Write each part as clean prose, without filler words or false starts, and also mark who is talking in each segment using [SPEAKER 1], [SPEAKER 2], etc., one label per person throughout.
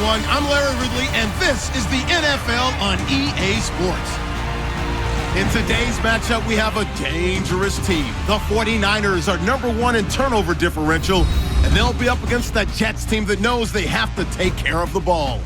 [SPEAKER 1] everyone. I'm Larry Ridley, and this is the NFL on EA Sports. In today's matchup, we have a dangerous team. The 49ers are #1 in turnover differential, and they'll be up against the Jets team that knows they have to take care of the ball.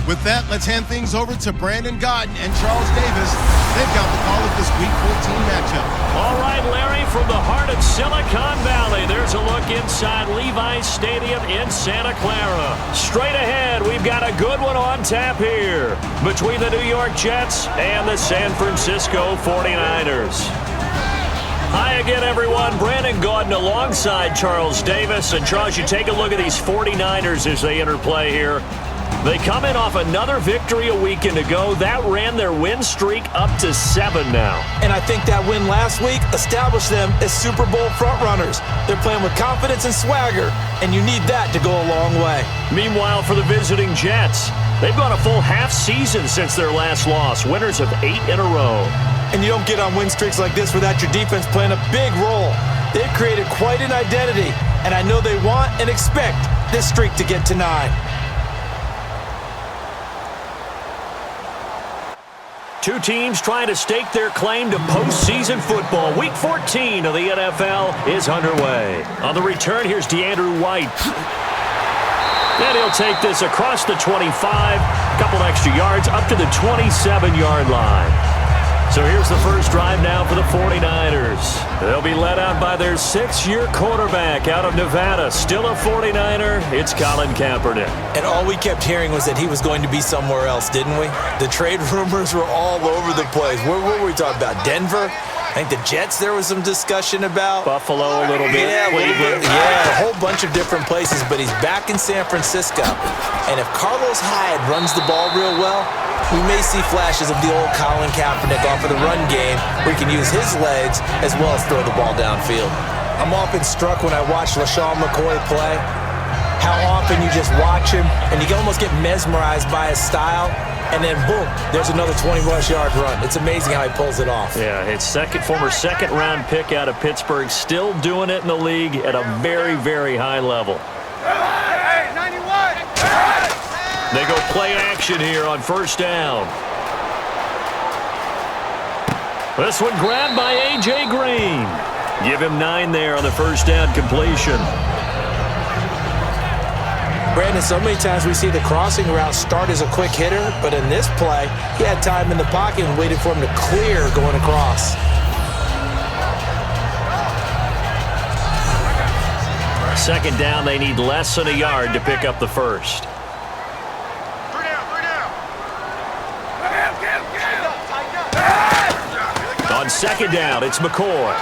[SPEAKER 1] With that, let's hand things over to Brandon Godden and Charles Davis. They've got the call of this Week 14 matchup.
[SPEAKER 2] All right, Larry, from the heart of Silicon Valley, there's a look inside Levi's Stadium in Santa Clara. Straight ahead, we've got a good one on tap here between the New York Jets and the San Francisco 49ers. Hi again, everyone. Brandon Gaudin alongside Charles Davis. And, Charles, you take a look at these 49ers as they interplay here. They come in off another victory a weekend ago. That ran their win streak up to 7 now.
[SPEAKER 3] And I think that win last week established them as Super Bowl frontrunners. They're playing with confidence and swagger, and you need that to go a long way.
[SPEAKER 2] Meanwhile, for the visiting Jets, they've gone a full half season since their last loss, winners of 8 in a row.
[SPEAKER 3] And you don't get on win streaks like this without your defense playing a big role. They've created quite an identity, and I know they want and expect this streak to get to 9.
[SPEAKER 2] Two teams trying to stake their claim to postseason football. Week 14 of the NFL is underway. On the return, here's DeAndre White. And he'll take this across the 25, a couple extra yards, up to the 27-yard line. So here's the first drive now for the 49ers. They'll be led out by their 6th-year quarterback out of Nevada. Still a 49er, it's Colin Kaepernick.
[SPEAKER 3] And all we kept hearing was that he was going to be somewhere else, didn't we? The trade rumors were all over the place. Where were we talking about? Denver? I think the Jets there was some discussion about.
[SPEAKER 2] Buffalo a little bit.
[SPEAKER 3] Yeah, a whole bunch of different places, but he's back in San Francisco. And if Carlos Hyde runs the ball real well, we may see flashes of the old Colin Kaepernick off of the run game where he can use his legs as well as throw the ball downfield. I'm often struck when I watch LaShawn McCoy play, how often you just watch him and you can almost get mesmerized by his style, and then boom, there's another 20-rush-yard run. It's amazing how he pulls it off.
[SPEAKER 2] Yeah, his former second-round pick out of Pittsburgh, still doing it in the league at a very, very high level. They go play action here on first down. This one grabbed by A.J. Green. Give him 9 there on the first down completion.
[SPEAKER 3] Brandon, so many times we see the crossing route start as a quick hitter, but in this play, he had time in the pocket and waited for him to clear going across.
[SPEAKER 2] Second down, they need less than a yard to pick up the first. On second down, it's McCoy.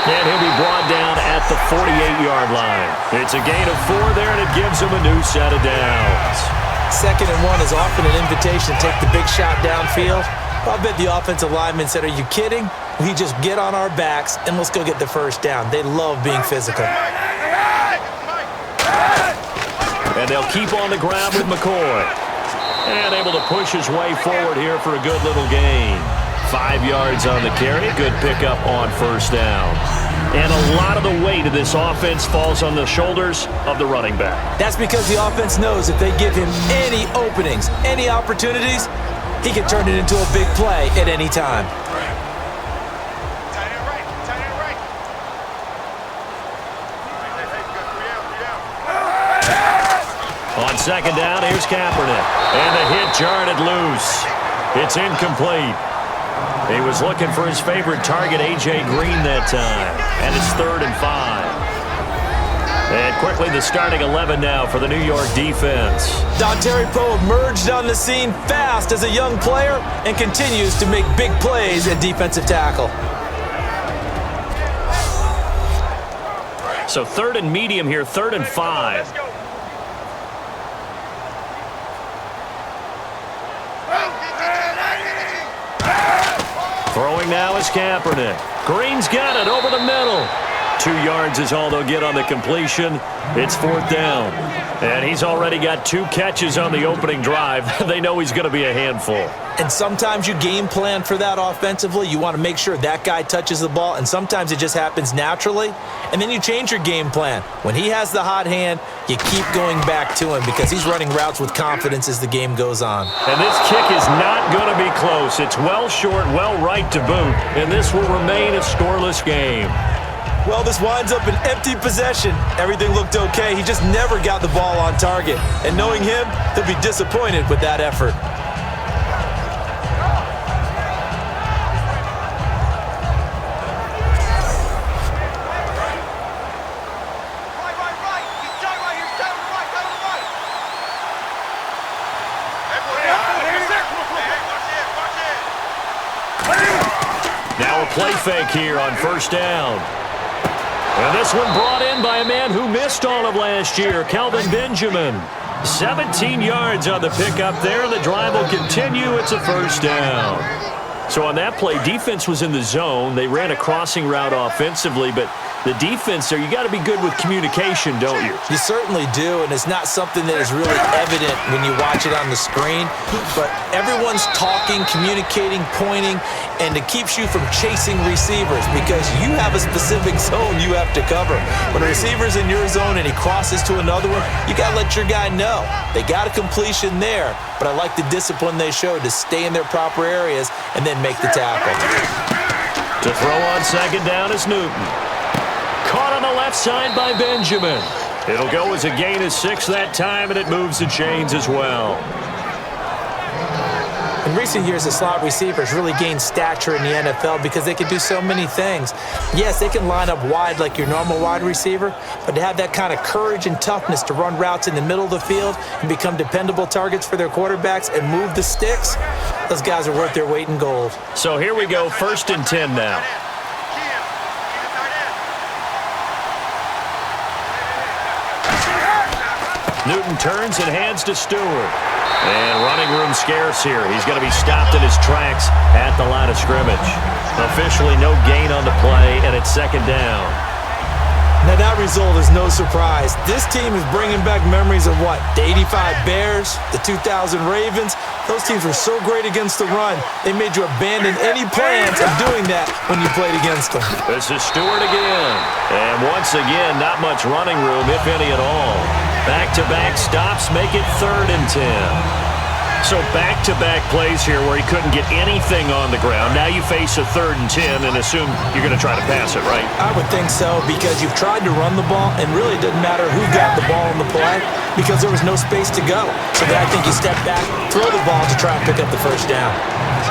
[SPEAKER 2] And he'll be brought down at the 48-yard line. It's a gain of 4 there, and it gives him a new set of downs.
[SPEAKER 3] 2nd and 1 is often an invitation to take the big shot downfield. I bet the offensive lineman said, are you kidding? We just get on our backs, and let's go get the first down. They love being physical.
[SPEAKER 2] And they'll keep on the ground with McCoy. And able to push his way forward here for a good little gain. 5 yards on the carry. Good pickup on first down. And a lot of the weight of this offense falls on the shoulders of the running back.
[SPEAKER 3] That's because the offense knows if they give him any openings, any opportunities, he can turn it into a big play at any time.
[SPEAKER 2] On second down, here's Kaepernick. And the hit jarred it loose. It's incomplete. He was looking for his favorite target, A.J. Green, that time. And it's 3rd and 5. And quickly, the starting 11 now for the New York defense.
[SPEAKER 3] Dontari Poe emerged on the scene fast as a young player and continues to make big plays at defensive tackle.
[SPEAKER 2] So 3rd and medium here, 3rd and 5. Throwing now is Kaepernick. Green's got it over the middle. 2 yards is all they'll get on the completion. It's 4th down. And he's already got 2 catches on the opening drive. They know he's going to be a handful.
[SPEAKER 3] And sometimes you game plan for that offensively. You want to make sure that guy touches the ball, and sometimes it just happens naturally. And then you change your game plan. When he has the hot hand, you keep going back to him because he's running routes with confidence as the game goes on.
[SPEAKER 2] And this kick is not going to be close. It's well short, well right to boot, and this will remain a scoreless game.
[SPEAKER 3] Well, this winds up an empty possession. Everything looked okay. He just never got the ball on target. And knowing him, he'll be disappointed with that effort.
[SPEAKER 2] Now a play fake here on 1st down. And this one brought in by a man who missed all of last year, Kelvin Benjamin. 17 yards on the pickup there, and the drive will continue. It's a 1st down. So on that play, defense was in the zone. They ran a crossing route offensively, but the defense there, you got to be good with communication, don't you?
[SPEAKER 3] You certainly do, and it's not something that is really evident when you watch it on the screen. But everyone's talking, communicating, pointing, and it keeps you from chasing receivers because you have a specific zone you have to cover. When a receiver's in your zone and he crosses to another one, you got to let your guy know. They got a completion there, but I like the discipline they showed to stay in their proper areas and then make the tackle.
[SPEAKER 2] To throw on 2nd down is Newton. Caught on the left side by Benjamin. It'll go as a gain of 6 that time, and it moves the chains as well.
[SPEAKER 3] In recent years, the slot receivers really gained stature in the NFL because they can do so many things. Yes, they can line up wide like your normal wide receiver, but to have that kind of courage and toughness to run routes in the middle of the field and become dependable targets for their quarterbacks and move the sticks, those guys are worth their weight in gold.
[SPEAKER 2] So here we go, 1st and 10 now. Newton turns and hands to Stewart. And running room scarce here. He's going to be stopped in his tracks at the line of scrimmage. Officially no gain on the play, and it's 2nd down.
[SPEAKER 3] Now that result is no surprise. This team is bringing back memories of what? The 85 Bears, the 2000 Ravens. Those teams were so great against the run, they made you abandon any plans of doing that when you played against them.
[SPEAKER 2] This is Stewart again. And once again, not much running room, if any at all. Back-to-back stops make it 3rd and 10. So back-to-back plays here where he couldn't get anything on the ground. Now you face a 3rd and 10 and assume you're going to try to pass it, right?
[SPEAKER 3] I would think so because you've tried to run the ball, and really it didn't matter who got the ball on the play because there was no space to go. So then I think you step back, throw the ball to try and pick up the 1st down.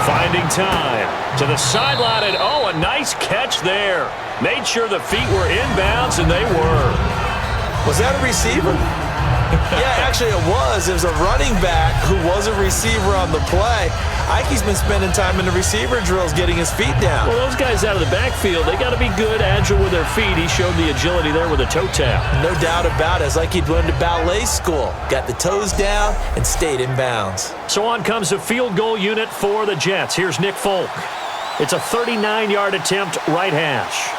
[SPEAKER 2] Finding time to the sideline, and oh, a nice catch there. Made sure the feet were inbounds, and they were.
[SPEAKER 3] Was that a receiver? Yeah, actually it was. It was a running back who was a receiver on the play. Ikey's been spending time in the receiver drills getting his feet down.
[SPEAKER 2] Well, those guys out of the backfield, they got to be good, agile with their feet. He showed the agility there with a toe tap.
[SPEAKER 3] No doubt about it. It's like he'd learned at ballet school. Got the toes down and stayed in bounds.
[SPEAKER 2] So on comes a field goal unit for the Jets. Here's Nick Folk. It's a 39-yard attempt, right hash.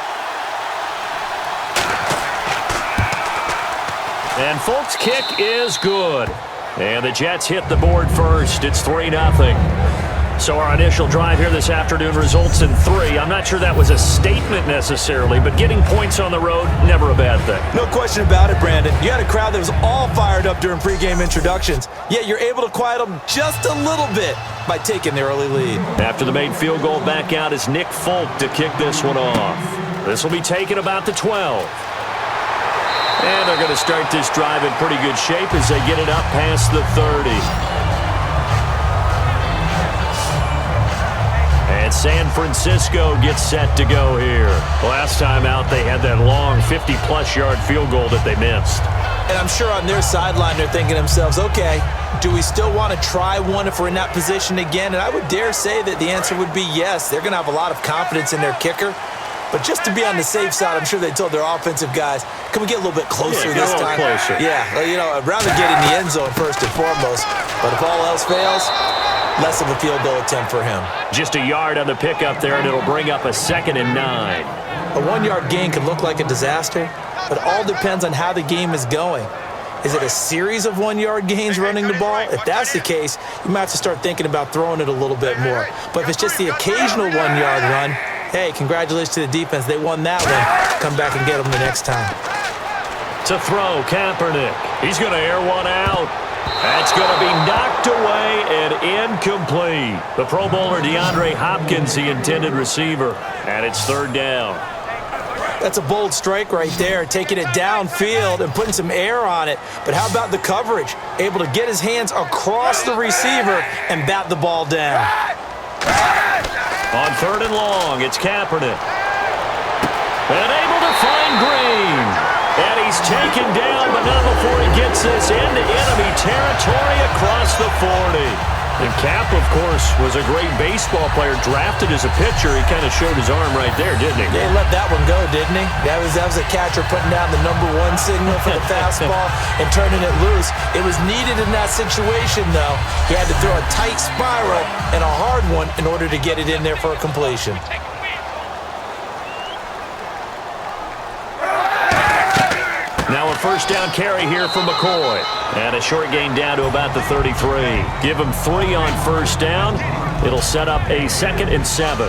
[SPEAKER 2] And Folk's kick is good. And the Jets hit the board first. It's 3-0. So our initial drive here this afternoon results in 3. I'm not sure that was a statement necessarily, but getting points on the road, never a bad thing.
[SPEAKER 3] No question about it, Brandon. You had a crowd that was all fired up during pregame introductions, yet you're able to quiet them just a little bit by taking the early lead.
[SPEAKER 2] After the made field goal, back out is Nick Folk to kick this one off. This will be taken about the 12. And they're going to start this drive in pretty good shape as they get it up past the 30. And San Francisco gets set to go here. Last time out, they had that long 50-plus yard field goal that they missed.
[SPEAKER 3] And I'm sure on their sideline, they're thinking to themselves, okay, do we still want to try one if we're in that position again? And I would dare say that the answer would be yes. They're going to have a lot of confidence in their kicker. But just to be on the safe side, I'm sure they told their offensive guys, can we get a little bit closer this time?
[SPEAKER 2] Closer.
[SPEAKER 3] Yeah, well, you know, I'd rather get in the end zone first and foremost. But if all else fails, less of a field goal attempt for him.
[SPEAKER 2] Just a yard on the pickup there, and it'll bring up a 2nd and 9.
[SPEAKER 3] A 1-yard gain could look like a disaster, but it all depends on how the game is going. Is it a series of 1-yard gains running the ball? If that's the case, you might have to start thinking about throwing it a little bit more. But if it's just the occasional 1-yard run, hey, congratulations to the defense. They won that one. Come back and get them the next time.
[SPEAKER 2] To throw, Kaepernick. He's going to air one out. That's going to be knocked away and incomplete. The Pro Bowler DeAndre Hopkins, the intended receiver, and it's third down.
[SPEAKER 3] That's a bold strike right there, taking it downfield and putting some air on it. But how about the coverage? Able to get his hands across the receiver and bat the ball down.
[SPEAKER 2] On third and long, it's Kaepernick. And able to find Green. And he's taken down, but not before he gets this into enemy territory across the 40. And Cap, of course, was a great baseball player, drafted as a pitcher. He kind of showed his arm right there, didn't he?
[SPEAKER 3] Yeah, he let that one go, didn't he? That was a catcher putting down the #1 signal for the fastball and turning it loose. It was needed in that situation, though. He had to throw a tight spiral and a hard one in order to get it in there for a completion.
[SPEAKER 2] Now a first down carry here for McCoy. And a short gain down to about the 33. Give him 3 on first down. It'll set up a 2nd and 7.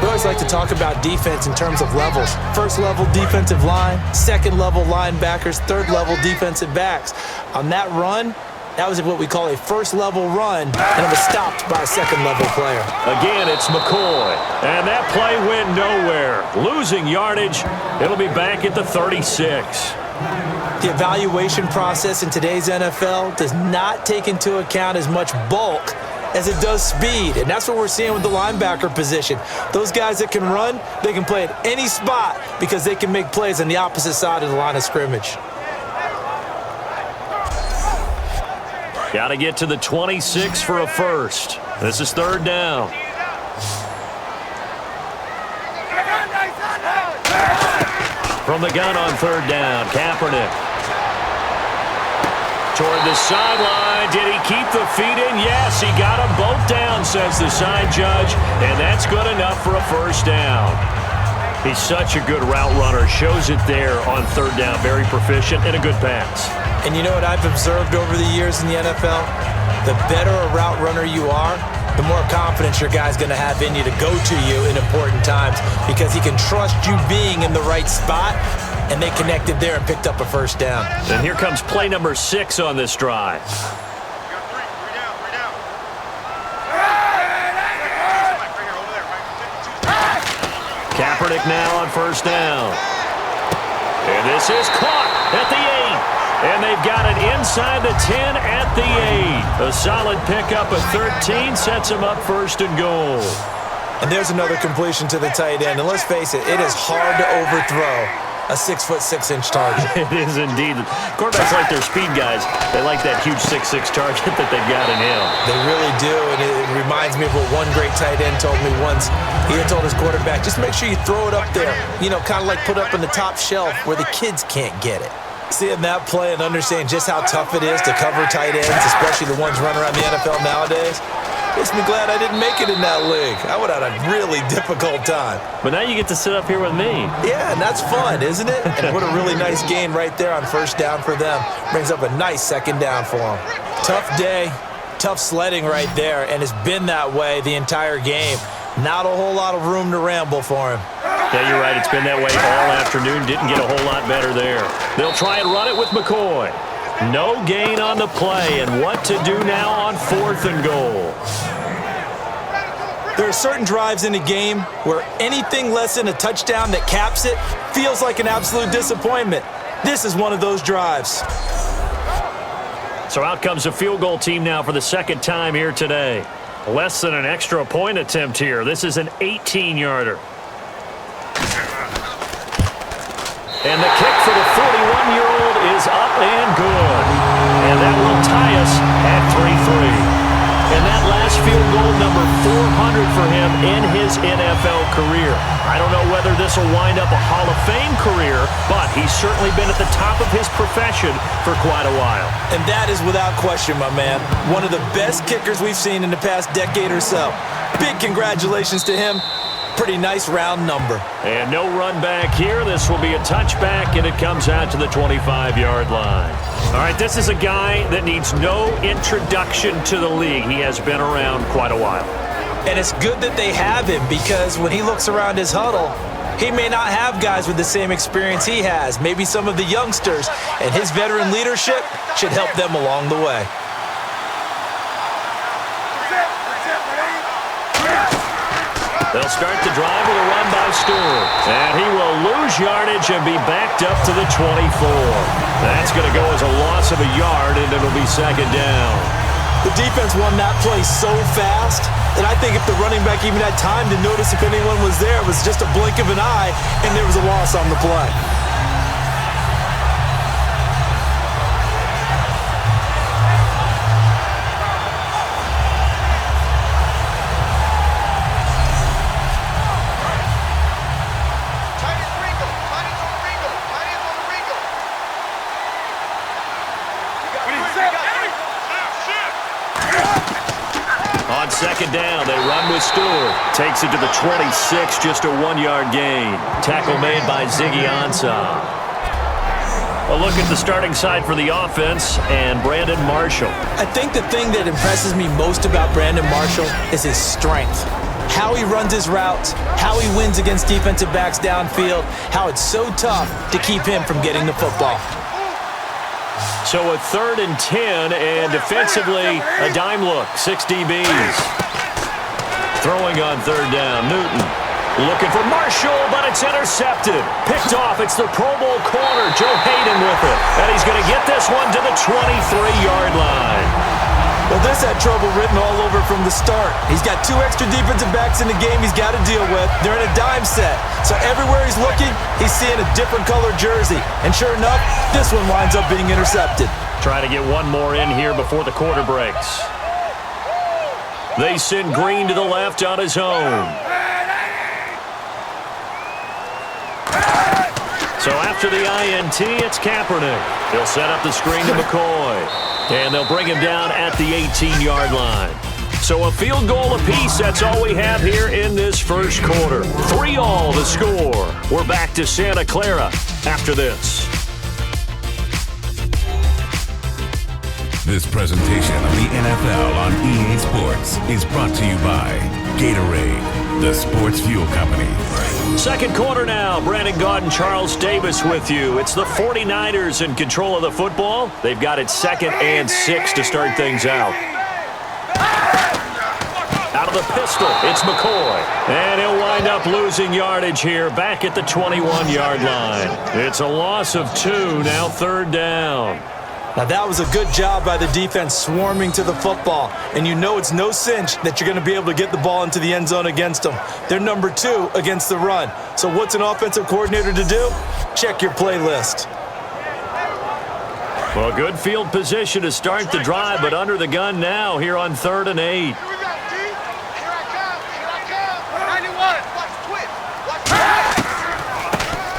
[SPEAKER 3] We always like to talk about defense in terms of levels. First level defensive line, second level linebackers, third level defensive backs. On that run, that was what we call a first level run, and it was stopped by a second level player.
[SPEAKER 2] Again, it's McCoy. And that play went nowhere. Losing yardage. It'll be back at the 36.
[SPEAKER 3] The evaluation process in today's NFL does not take into account as much bulk as it does speed, and that's what we're seeing with the linebacker position. Those guys that can run, they can play at any spot because they can make plays on the opposite side of the line of scrimmage.
[SPEAKER 2] Got to get to the 26 for a first. This is third down. From the gun on third down, Kaepernick. Toward the sideline. Did he keep the feet in? Yes, he got them both down, says the side judge. And that's good enough for a first down. He's such a good route runner. Shows it there on third down. Very proficient and a good pass.
[SPEAKER 3] And you know what I've observed over the years in the NFL? The better a route runner you are, the more confidence your guy's going to have in you to go to you in important times because he can trust you being in the right spot, and they connected there and picked up a first down.
[SPEAKER 2] And here comes play number 6 on this drive. Kaepernick now on first down. And this is caught at the 8. And they've got it inside the 10 at the 8. A solid pickup of 13 sets them up first and goal.
[SPEAKER 3] And there's another completion to the tight end. And let's face it, it is hard to overthrow a 6'6" target.
[SPEAKER 2] It is indeed. Quarterbacks like their speed guys. They like that huge 6'6" target that they've got in him.
[SPEAKER 3] They really do, and it reminds me of what one great tight end told me once. He had told his quarterback, just make sure you throw it up there, you know, kind of like put up on the top shelf where the kids can't get it. Seeing that play and understanding just how tough it is to cover tight ends, especially the ones running around the NFL nowadays, makes me glad I didn't make it in that league. I would have had a really difficult time.
[SPEAKER 2] But now you get to sit up here with me.
[SPEAKER 3] Yeah, and that's fun, isn't it? And what a really nice gain right there on first down for them. Brings up a nice second down for them. Tough day, tough sledding right there, and it's been that way the entire game. Not a whole lot of room to ramble for him.
[SPEAKER 2] Yeah, you're right. It's been that way all afternoon. Didn't get a whole lot better there. They'll try and run it with McCoy. No gain on the play, and what to do now on 4th and goal.
[SPEAKER 3] There are certain drives in a game where anything less than a touchdown that caps it feels like an absolute disappointment. This is one of those drives.
[SPEAKER 2] So out comes a field goal team now for the second time here today. Less than an extra point attempt here. This is an 18-yarder. And the kick for the 41-year-old is up and good. And that will tie us at 3-3. And that last field goal, number 400 for him in his NFL career. I don't know whether this will wind up a Hall of Fame career, but he's certainly been at the top of his profession for quite a while.
[SPEAKER 3] And that is without question, my man. One of the best kickers we've seen in the past decade or so. Big congratulations to him. pretty nice round number.
[SPEAKER 2] And no run back here. This will be a touchback, and it comes out to the 25-yard line. All right, this is a guy that needs no introduction to the league. He has been around quite a while.
[SPEAKER 3] And it's good that they have him, because when he looks around his huddle, he may not have guys with the same experience he has. Maybe some of the youngsters, and his veteran leadership should help them along the way.
[SPEAKER 2] They'll start the drive with a run by Stewart. And he will lose yardage and be backed up to the 24. That's going to go as a loss of a yard, and it'll be second down.
[SPEAKER 3] The defense won that play so fast that I think if the running back even had time to notice if anyone was there, it was just a blink of an eye, and there was a loss on the play.
[SPEAKER 2] On second down, they run with Stewart. Takes it to the 26, just a 1-yard gain. Tackle made by Ziggy Ansah. A look at the starting side for the offense and Brandon Marshall.
[SPEAKER 3] I think the thing that impresses me most about Brandon Marshall is his strength. How he runs his routes, how he wins against defensive backs downfield, how it's so tough to keep him from getting the football.
[SPEAKER 2] So a 3rd and 10, and defensively, a dime look, 6 DBs. Throwing on 3rd down, Newton. Looking for Marshall, but it's intercepted. Picked off, it's the Pro Bowl corner, Joe Hayden with it. And he's going to get this one to the 23-yard line.
[SPEAKER 3] Well, this had trouble written all over from the start. He's got 2 extra defensive backs in the game he's got to deal with. They're in a dime set. So everywhere he's looking, he's seeing a different color jersey. And sure enough, this one winds up being intercepted.
[SPEAKER 2] Trying to get one more in here before the quarter breaks. They send Green to the left on his own. So after the INT, it's Kaepernick. He'll set up the screen to McCoy. And they'll bring him down at the 18-yard line. So a field goal apiece, that's all we have here in this first quarter. 3-all the score. We're back to Santa Clara after this.
[SPEAKER 4] This presentation of the NFL on EA Sports is brought to you by Gatorade, the sports fuel company.
[SPEAKER 2] Second quarter now. Brandon Gaudin, Charles Davis with you. It's the 49ers in control of the football. They've got it 2nd and 6 to start things out. Out of the pistol, it's McCoy. And he'll wind up losing yardage here back at the 21-yard line. It's a loss of 2, now 3rd down.
[SPEAKER 3] Now that was a good job by the defense swarming to the football. And you know it's no cinch that you're going to be able to get the ball into the end zone against them. They're number 2 against the run. So what's an offensive coordinator to do? Check your playlist.
[SPEAKER 2] Well, good field position to start the drive, but under the gun now here on 3rd and 8.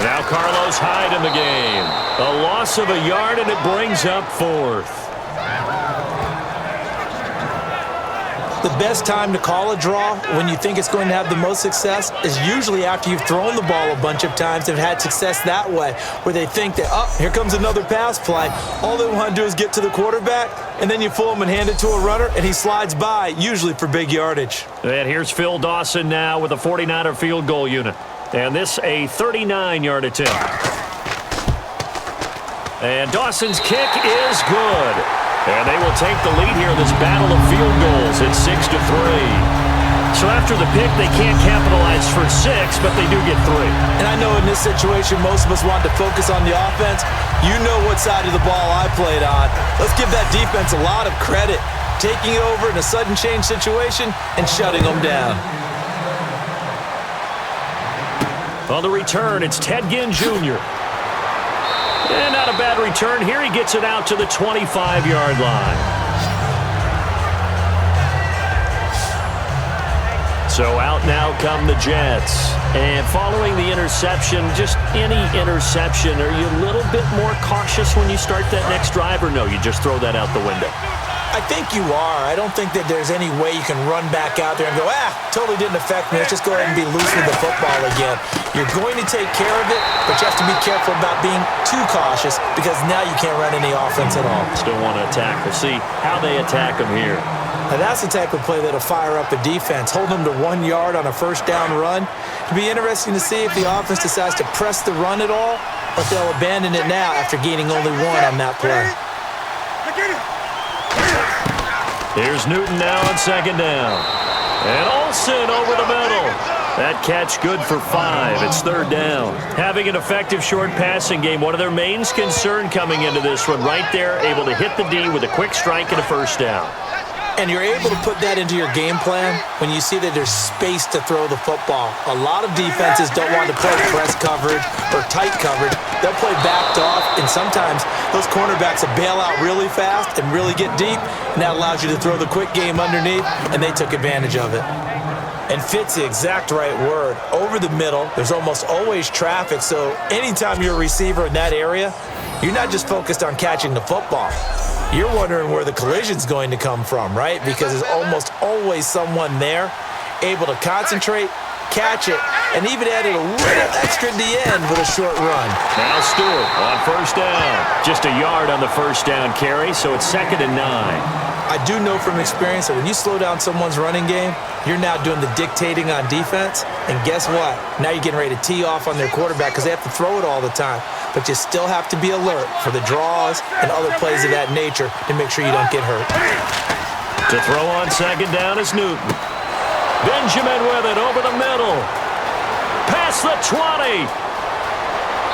[SPEAKER 2] Now Carlos Hyde in the game. A loss of a yard, and it brings up 4th.
[SPEAKER 3] The best time to call a draw when you think it's going to have the most success is usually after you've thrown the ball a bunch of times and had success that way, where they think that, oh, here comes another pass play. All they want to do is get to the quarterback, and then you fool him and hand it to a runner, and he slides by, usually for big yardage.
[SPEAKER 2] And here's Phil Dawson now with a 49er field goal unit. And this a 39-yard attempt. And Dawson's kick is good. And they will take the lead here in this battle of field goals. It's 6-3. So after the pick, they can't capitalize for 6, but they do get 3.
[SPEAKER 3] And I know in this situation, most of us want to focus on the offense. You know what side of the ball I played on. Let's give that defense a lot of credit. Taking over in a sudden change situation and shutting them down.
[SPEAKER 2] On the return, it's Ted Ginn Jr. And not a bad return here. He gets it out to the 25-yard line. So out now come the Jets. And following the interception, just any interception, are you a little bit more cautious when you start that next drive, or no, you just throw that out the window?
[SPEAKER 3] I think you are. I don't think that there's any way you can run back out there and go, totally didn't affect me. Let's just go ahead and be loose with the football again. You're going to take care of it, but you have to be careful about being too cautious because now you can't run any offense at all.
[SPEAKER 2] Still want to attack. We'll see how they attack them here.
[SPEAKER 3] Now that's the type of play that'll fire up a defense. Hold them to 1 yard on a first down run. It'll be interesting to see if the offense decides to press the run at all or if they'll abandon it now after gaining only 1 on that play.
[SPEAKER 2] Here's Newton now on second down. And Olsen over the middle. That catch good for 5. It's third down. Having an effective short passing game, one of their main concern coming into this one. Right there, able to hit the D with a quick strike and a first down.
[SPEAKER 3] And you're able to put that into your game plan when you see that there's space to throw the football. A lot of defenses don't want to play press coverage or tight coverage. They'll play backed off, and sometimes those cornerbacks will bail out really fast and really get deep, and that allows you to throw the quick game underneath, and they took advantage of it. And fit's the exact right word. Over the middle, there's almost always traffic, so anytime you're a receiver in that area, you're not just focused on catching the football. You're wondering where the collision's going to come from, right? Because there's almost always someone there able to concentrate, catch it, and even added a little extra at the end with a short run.
[SPEAKER 2] Now Stewart on first down. Just a yard on the first down carry, so it's 2nd and 9.
[SPEAKER 3] I do know from experience that when you slow down someone's running game, you're now doing the dictating on defense, and guess what? Now you're getting ready to tee off on their quarterback because they have to throw it all the time. But you still have to be alert for the draws and other plays of that nature to make sure you don't get hurt.
[SPEAKER 2] To throw on second down is Newton. Benjamin with it over the middle. Past the 20.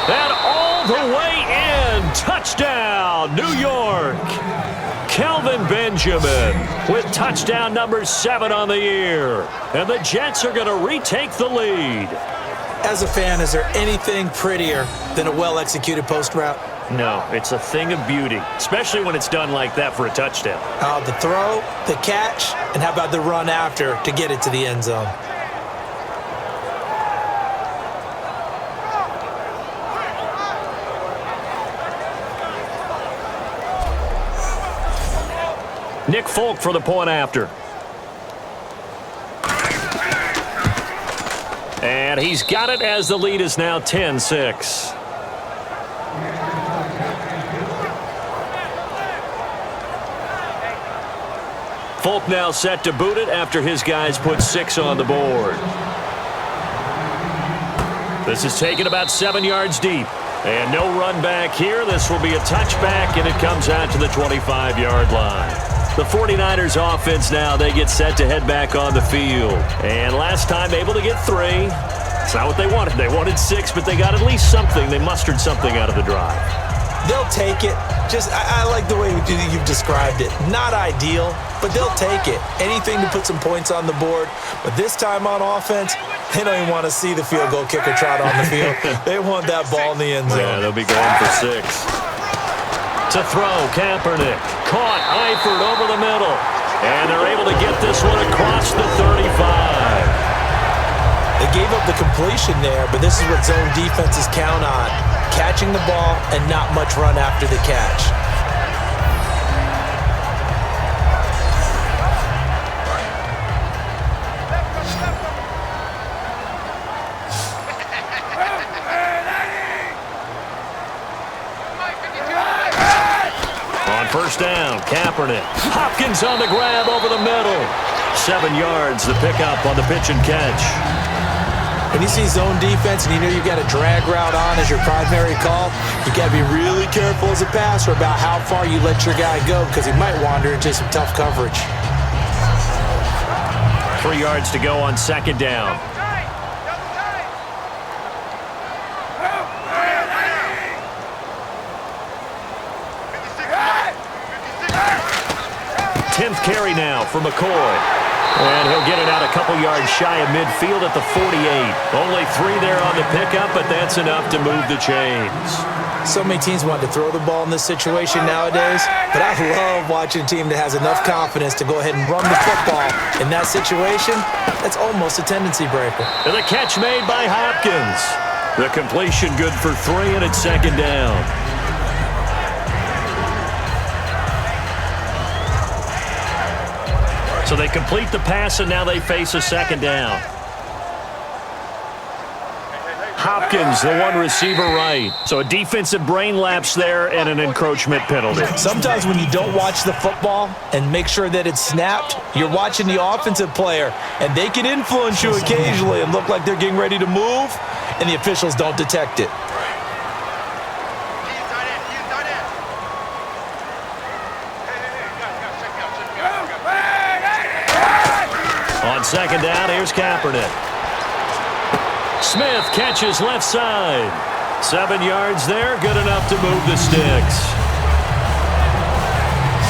[SPEAKER 2] And all the way in. Touchdown, New York. Kelvin Benjamin with touchdown number 7 on the year. And the Jets are going to retake the lead.
[SPEAKER 3] As a fan, is there anything prettier than a well-executed post route?
[SPEAKER 2] No, it's a thing of beauty, especially when it's done like that for a touchdown.
[SPEAKER 3] The throw, the catch, and how about the run after to get it to the end zone?
[SPEAKER 2] Nick Folk for the point after. And he's got it as the lead is now 10-6. Folk now set to boot it after his guys put 6 on the board. This is taken about 7 yards deep. And no run back here. This will be a touchback, and it comes out to the 25-yard line. The 49ers offense now, they get set to head back on the field. And last time able to get 3. It's not what they wanted. They wanted 6, but they got at least something. They mustered something out of the drive.
[SPEAKER 3] They'll take it. I like the way you've described it. Not ideal, but they'll take it. Anything to put some points on the board. But this time on offense, they don't even want to see the field goal kicker trot on the field. They want that ball in the end zone.
[SPEAKER 2] Yeah, they'll be going for 6. To throw, Kaepernick. Caught, Eifert over the middle. And they're able to get this one across the 35.
[SPEAKER 3] They gave up the completion there, but this is what zone defenses count on. Catching the ball and not much run after the catch.
[SPEAKER 2] On first down, Kaepernick. Hopkins on the grab over the middle. 7 yards, the pickup on the pitch and catch.
[SPEAKER 3] When you see zone defense and you know you've got a drag route on as your primary call, you got to be really careful as a passer about how far you let your guy go because he might wander into some tough coverage.
[SPEAKER 2] 3 yards to go on second down. Tenth carry now for McCoy. And he'll get it out a couple yards shy of midfield at the 48. Only 3 there on the pickup, but that's enough to move the chains.
[SPEAKER 3] So many teams want to throw the ball in this situation nowadays, but I love watching a team that has enough confidence to go ahead and run the football. In that situation, that's almost a tendency breaker.
[SPEAKER 2] And the catch made by Hopkins. The completion good for 3, and it's second down. So they complete the pass, and now they face a second down. Hopkins, the one receiver right. So a defensive brain lapse there and an encroachment penalty.
[SPEAKER 3] Sometimes when you don't watch the football and make sure that it's snapped, you're watching the offensive player, and they can influence you occasionally and look like they're getting ready to move, and the officials don't detect it.
[SPEAKER 2] On second down, here's Kaepernick. Smith catches left side. 7 yards there, good enough to move the sticks.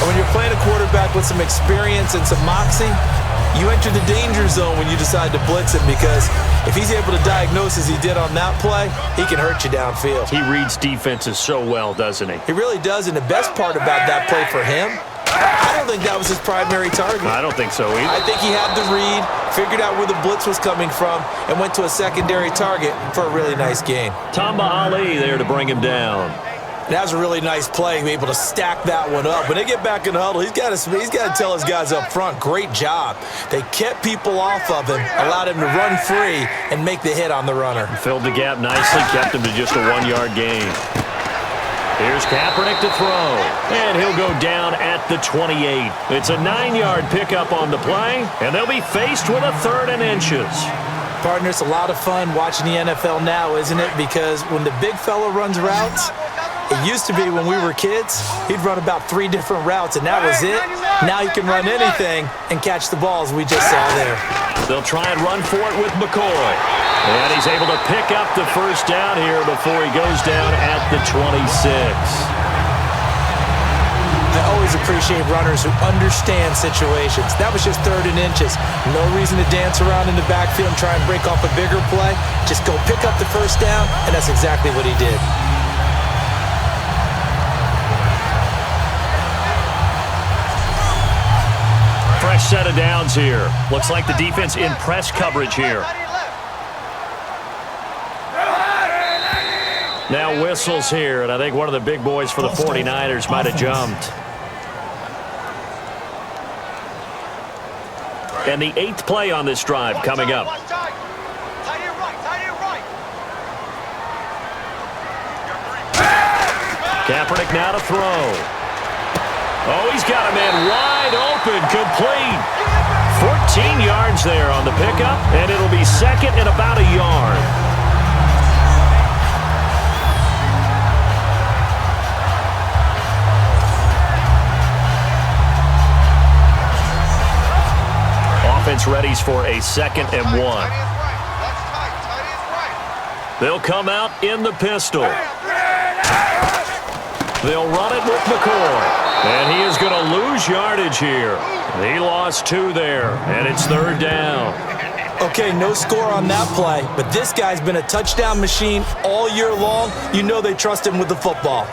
[SPEAKER 3] When you're playing a quarterback with some experience and some moxie, you enter the danger zone when you decide to blitz him, because if he's able to diagnose as he did on that play, he can hurt you downfield.
[SPEAKER 2] He reads defenses so well, doesn't he?
[SPEAKER 3] He really does, and the best part about that play for him, I don't think that was his primary target.
[SPEAKER 2] I don't think so either.
[SPEAKER 3] I think he had the read, figured out where the blitz was coming from, and went to a secondary target for a really nice gain.
[SPEAKER 2] Tamba Ali there to bring him down.
[SPEAKER 3] That was a really nice play, able to stack that one up. When they get back in the huddle, he's got to tell his guys up front, great job. They kept people off of him, allowed him to run free, and make the hit on the runner.
[SPEAKER 2] Filled the gap nicely, kept him to just a 1-yard gain. Here's Kaepernick to throw, and he'll go down at the 28. It's a 9-yard pickup on the play, and they'll be faced with a 3rd and inches.
[SPEAKER 3] Partner, it's a lot of fun watching the NFL now, isn't it? Because when the big fella runs routes, it used to be when we were kids, he'd run about 3 different routes, and that was it. Now he can run anything and catch the balls we just saw there.
[SPEAKER 2] They'll try and run for it with McCoy. And he's able to pick up the first down here before he goes down at the 26.
[SPEAKER 3] I always appreciate runners who understand situations. That was just 3rd and inches. No reason to dance around in the backfield and try and break off a bigger play. Just go pick up the first down, and that's exactly what he did.
[SPEAKER 2] Fresh set of downs here. Looks like the defense in press coverage here. Now whistles here, and I think one of the big boys for the 49ers might have jumped. And the 8th play on this drive coming up. Kaepernick now to throw. Oh, he's got a man wide open, complete. 14 yards there on the pickup, and it'll be 2nd and about a yard. Offense readies for a 2nd and 1. They'll come out in the pistol. They'll run it with McCoy. And he is going to lose yardage here. He lost 2 there, and it's 3rd down.
[SPEAKER 3] Okay, no score on that play, but this guy's been a touchdown machine all year long. You know they trust him with the football.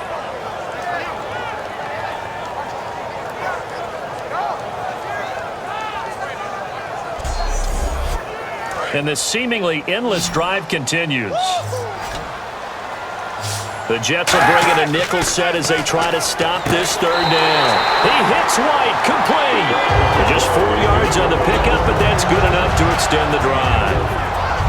[SPEAKER 2] And this seemingly endless drive continues. The Jets will bring in a nickel set as they try to stop this 3rd down. He hits White, complete. Just 4 yards on the pickup, but that's good enough to extend the drive.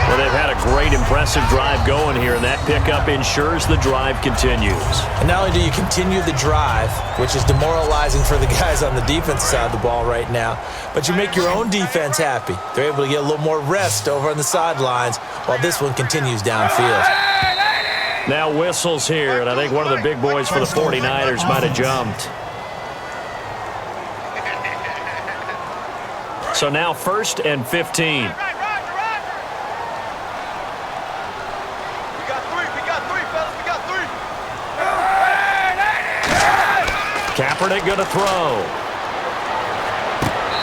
[SPEAKER 2] Well, they've had a great, impressive drive going here, and that pickup ensures the drive continues.
[SPEAKER 3] And not only do you continue the drive, which is demoralizing for the guys on the defensive side of the ball right now, but you make your own defense happy. They're able to get a little more rest over on the sidelines while this one continues downfield.
[SPEAKER 2] Now whistles here, and I think one of the big boys for the 49ers might have jumped. So now 1st and 15. Kaepernick going to throw.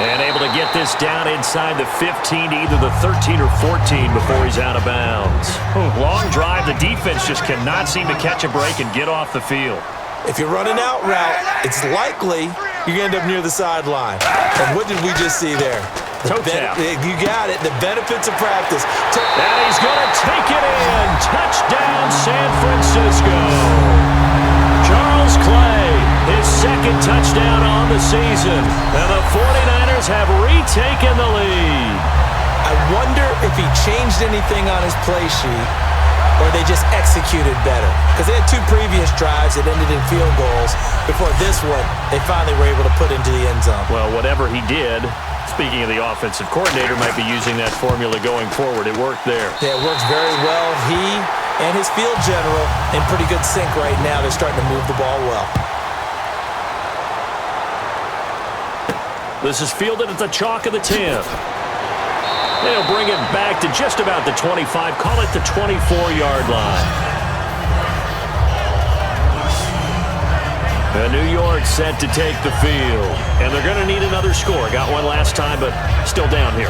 [SPEAKER 2] And able to get this down inside the 15 to either the 13 or 14 before he's out of bounds. Long drive. The defense just cannot seem to catch a break and get off the field.
[SPEAKER 3] If you're running out route, it's likely you're going to end up near the sideline. And what did we just see there?
[SPEAKER 2] Toe tap.
[SPEAKER 3] You got it. The benefits of practice.
[SPEAKER 2] And he's going to take it in. Touchdown, San Francisco. Charles Clay, his 2nd touchdown on the season. And the 49ers Eagles have retaken the lead.
[SPEAKER 3] I wonder if he changed anything on his play sheet or they just executed better. Because they had 2 previous drives that ended in field goals. Before this one, they finally were able to put into the end zone.
[SPEAKER 2] Well, whatever he did, speaking of the offensive coordinator, might be using that formula going forward. It worked there.
[SPEAKER 3] Yeah, it works very well. He and his field general in pretty good sync right now. They're starting to move the ball well.
[SPEAKER 2] This is fielded at the chalk of the 10. They'll bring it back to just about the 25, call it the 24-yard line. And New York set to take the field. And they're going to need another score. Got one last time, but still down here.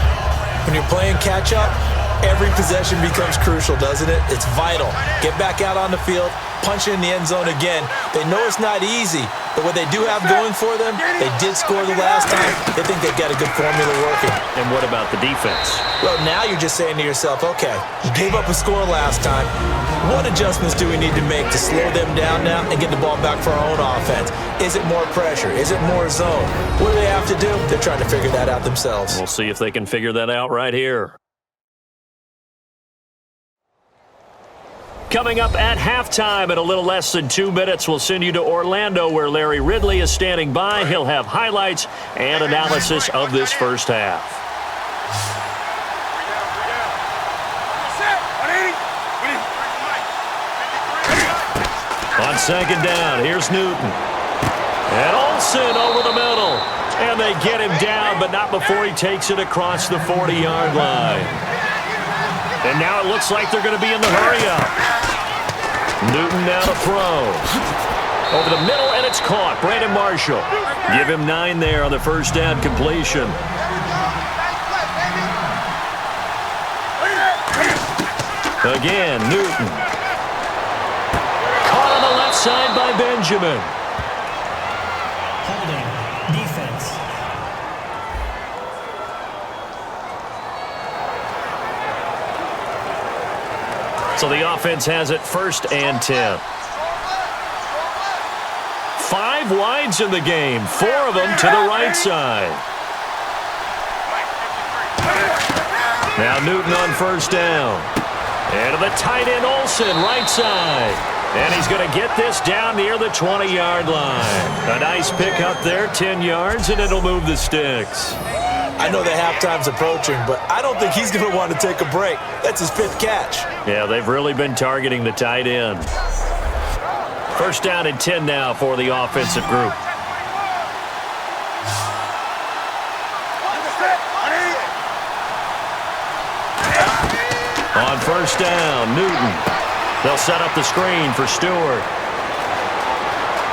[SPEAKER 3] When you're playing catch-up, every possession becomes crucial, doesn't it? It's vital. Get back out on the field, punch in the end zone again. They know it's not easy, but what they do have going for them, they did score the last time. They think they've got a good formula working.
[SPEAKER 2] And what about the defense?
[SPEAKER 3] Well, now you're just saying to yourself, okay, you gave up a score last time. What adjustments do we need to make to slow them down now and get the ball back for our own offense? Is it more pressure? Is it more zone? What do they have to do? They're trying to figure that out themselves.
[SPEAKER 2] We'll see if they can figure that out right here. Coming up at halftime in a little less than 2 minutes, we'll send you to Orlando where Larry Ridley is standing by. He'll have highlights and analysis of this first half. On second down, here's Newton. And Olsen over the middle. And they get him down, but not before he takes it across the 40-yard line. And now it looks like they're going to be in the hurry-up. Newton now to throw. Over the middle, and it's caught. Brandon Marshall. Give him 9 there on the first down completion. Again, Newton. Caught on the left side by Benjamin.
[SPEAKER 5] Holding. Defense.
[SPEAKER 2] So the offense has it first and 10. 5 wides in the game, 4 of them to the right side. Now Newton on first down. And to the tight end Olsen, right side. And he's going to get this down near the 20-yard line. A nice pick up there, 10 yards, and it'll move the sticks.
[SPEAKER 3] I know the halftime's approaching, but I don't think he's going to want to take a break. That's his 5th catch.
[SPEAKER 2] Yeah, they've really been targeting the tight end. First down and 10 now for the offensive group. On first down, Newton. They'll set up the screen for Stewart.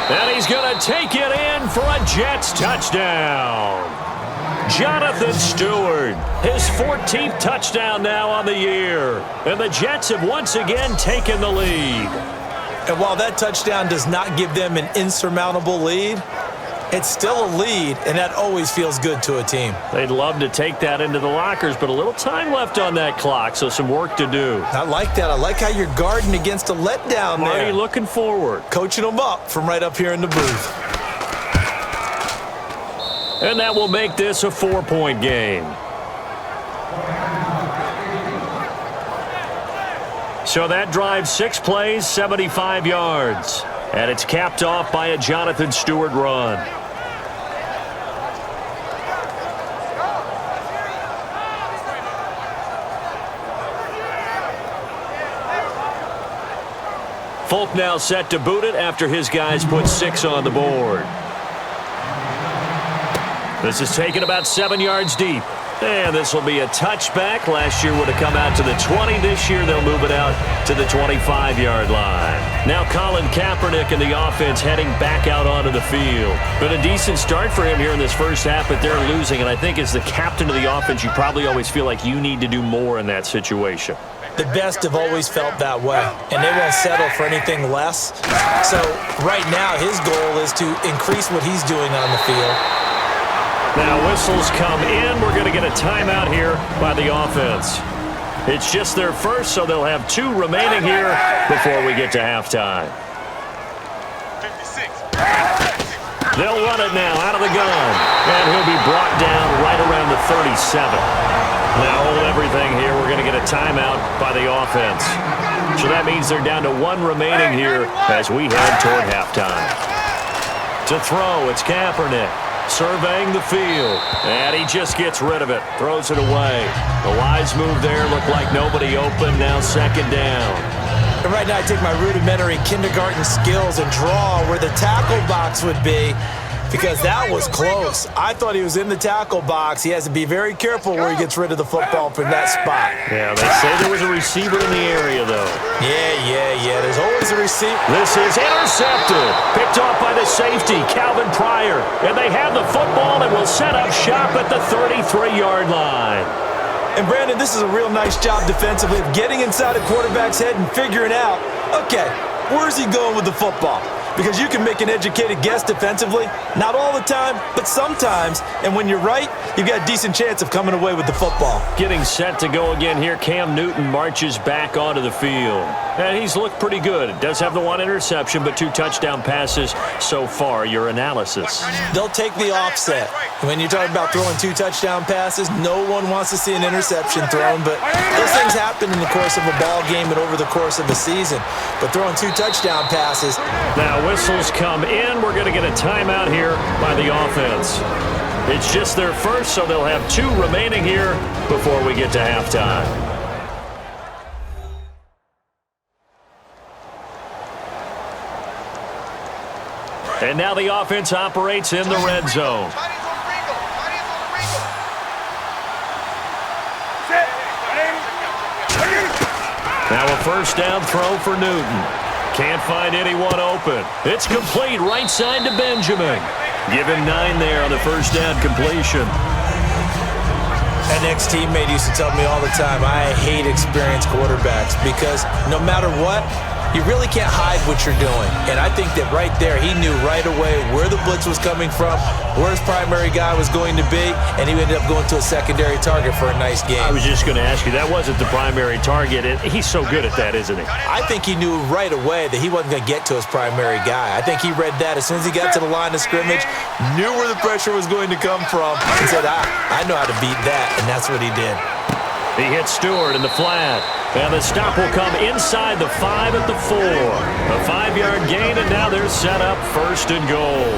[SPEAKER 2] And he's going to take it in for a Jets touchdown. Jonathan Stewart, his 14th touchdown now on the year. And the Jets have once again taken the lead.
[SPEAKER 3] And while that touchdown does not give them an insurmountable lead, it's still a lead, and that always feels good to a team.
[SPEAKER 2] They'd love to take that into the lockers, but a little time left on that clock, so some work to do.
[SPEAKER 3] I like that. I like how you're guarding against a letdown there.
[SPEAKER 2] Marty looking forward.
[SPEAKER 3] Coaching them up from right up here in the booth.
[SPEAKER 2] And that will make this a 4-point game. So that drives 6 plays, 75 yards. And it's capped off by a Jonathan Stewart run. Folk now set to boot it after his guys put 6 on the board. This is taken about 7 yards deep. And this will be a touchback. Last year would have come out to the 20. This year they'll move it out to the 25-yard line. Now Colin Kaepernick and the offense heading back out onto the field. Been a decent start for him here in this first half, but they're losing. And I think as the captain of the offense, you probably always feel like you need to do more in that situation.
[SPEAKER 3] The best have always felt that way, and they won't settle for anything less. So right now his goal is to increase what he's doing on the field.
[SPEAKER 2] Now whistles come in. We're going to get a timeout here by the offense. It's just their first, so they'll have 2 remaining here before we get to halftime.
[SPEAKER 6] 56.
[SPEAKER 2] They'll run it now out of the gun. And he'll be brought down right around the 37. Now hold everything here. We're going to get a timeout by the offense. So that means they're down to 1 remaining here as we head toward halftime. To throw, it's Kaepernick. Surveying the field. And he just gets rid of it. Throws it away. The wise move there. Looked like nobody open. Now second down.
[SPEAKER 3] And right now I take my rudimentary kindergarten skills and draw where the tackle box would be, because that was close. I thought he was in the tackle box. He has to be very careful where he gets rid of the football from that spot.
[SPEAKER 2] Yeah, they say there was a receiver in the area, though.
[SPEAKER 3] Yeah. There's always a receiver.
[SPEAKER 2] This is intercepted. Picked off by the safety, Calvin Pryor. And they have the football and will set up shop at the 33-yard line.
[SPEAKER 3] And, Brandon, this is a real nice job defensively of getting inside a quarterback's head and figuring out, okay, where's he going with the football? Because you can make an educated guess defensively. Not all the time, but sometimes. And when you're right, you've got a decent chance of coming away with the football.
[SPEAKER 2] Getting set to go again here, Cam Newton marches back onto the field. And he's looked pretty good. Does have the 1 interception, but 2 touchdown passes so far. Your analysis?
[SPEAKER 3] They'll take the offset. When you're talking about throwing 2 touchdown passes, no one wants to see an interception thrown, but those things happen in the course of a ball game and over the course of the season. But throwing 2 touchdown passes.
[SPEAKER 2] Now whistles come in. We're going to get a timeout here by the offense. It's just their first, so they'll have 2 remaining here before we get to halftime. And now the offense operates in the red zone. Now a first down throw for Newton. Can't find anyone open. It's complete right side to Benjamin. Give him 9 there on the first down completion.
[SPEAKER 3] An ex-teammate used to tell me all the time, I hate experienced quarterbacks because no matter what, you really can't hide what you're doing. And I think that right there, he knew right away where the blitz was coming from, where his primary guy was going to be, and he ended up going to a secondary target for a nice game.
[SPEAKER 2] I was just going to ask you, that wasn't the primary target. He's so good at that, isn't he?
[SPEAKER 3] I think he knew right away that he wasn't going to get to his primary guy. I think he read that as soon as he got to the line of scrimmage, knew where the pressure was going to come from, and said, I know how to beat that, and that's what he did.
[SPEAKER 2] He hits Stewart in the flat. And the stop will come inside the 5 at the 4. A 5-yard gain, and now they're set up first and goal.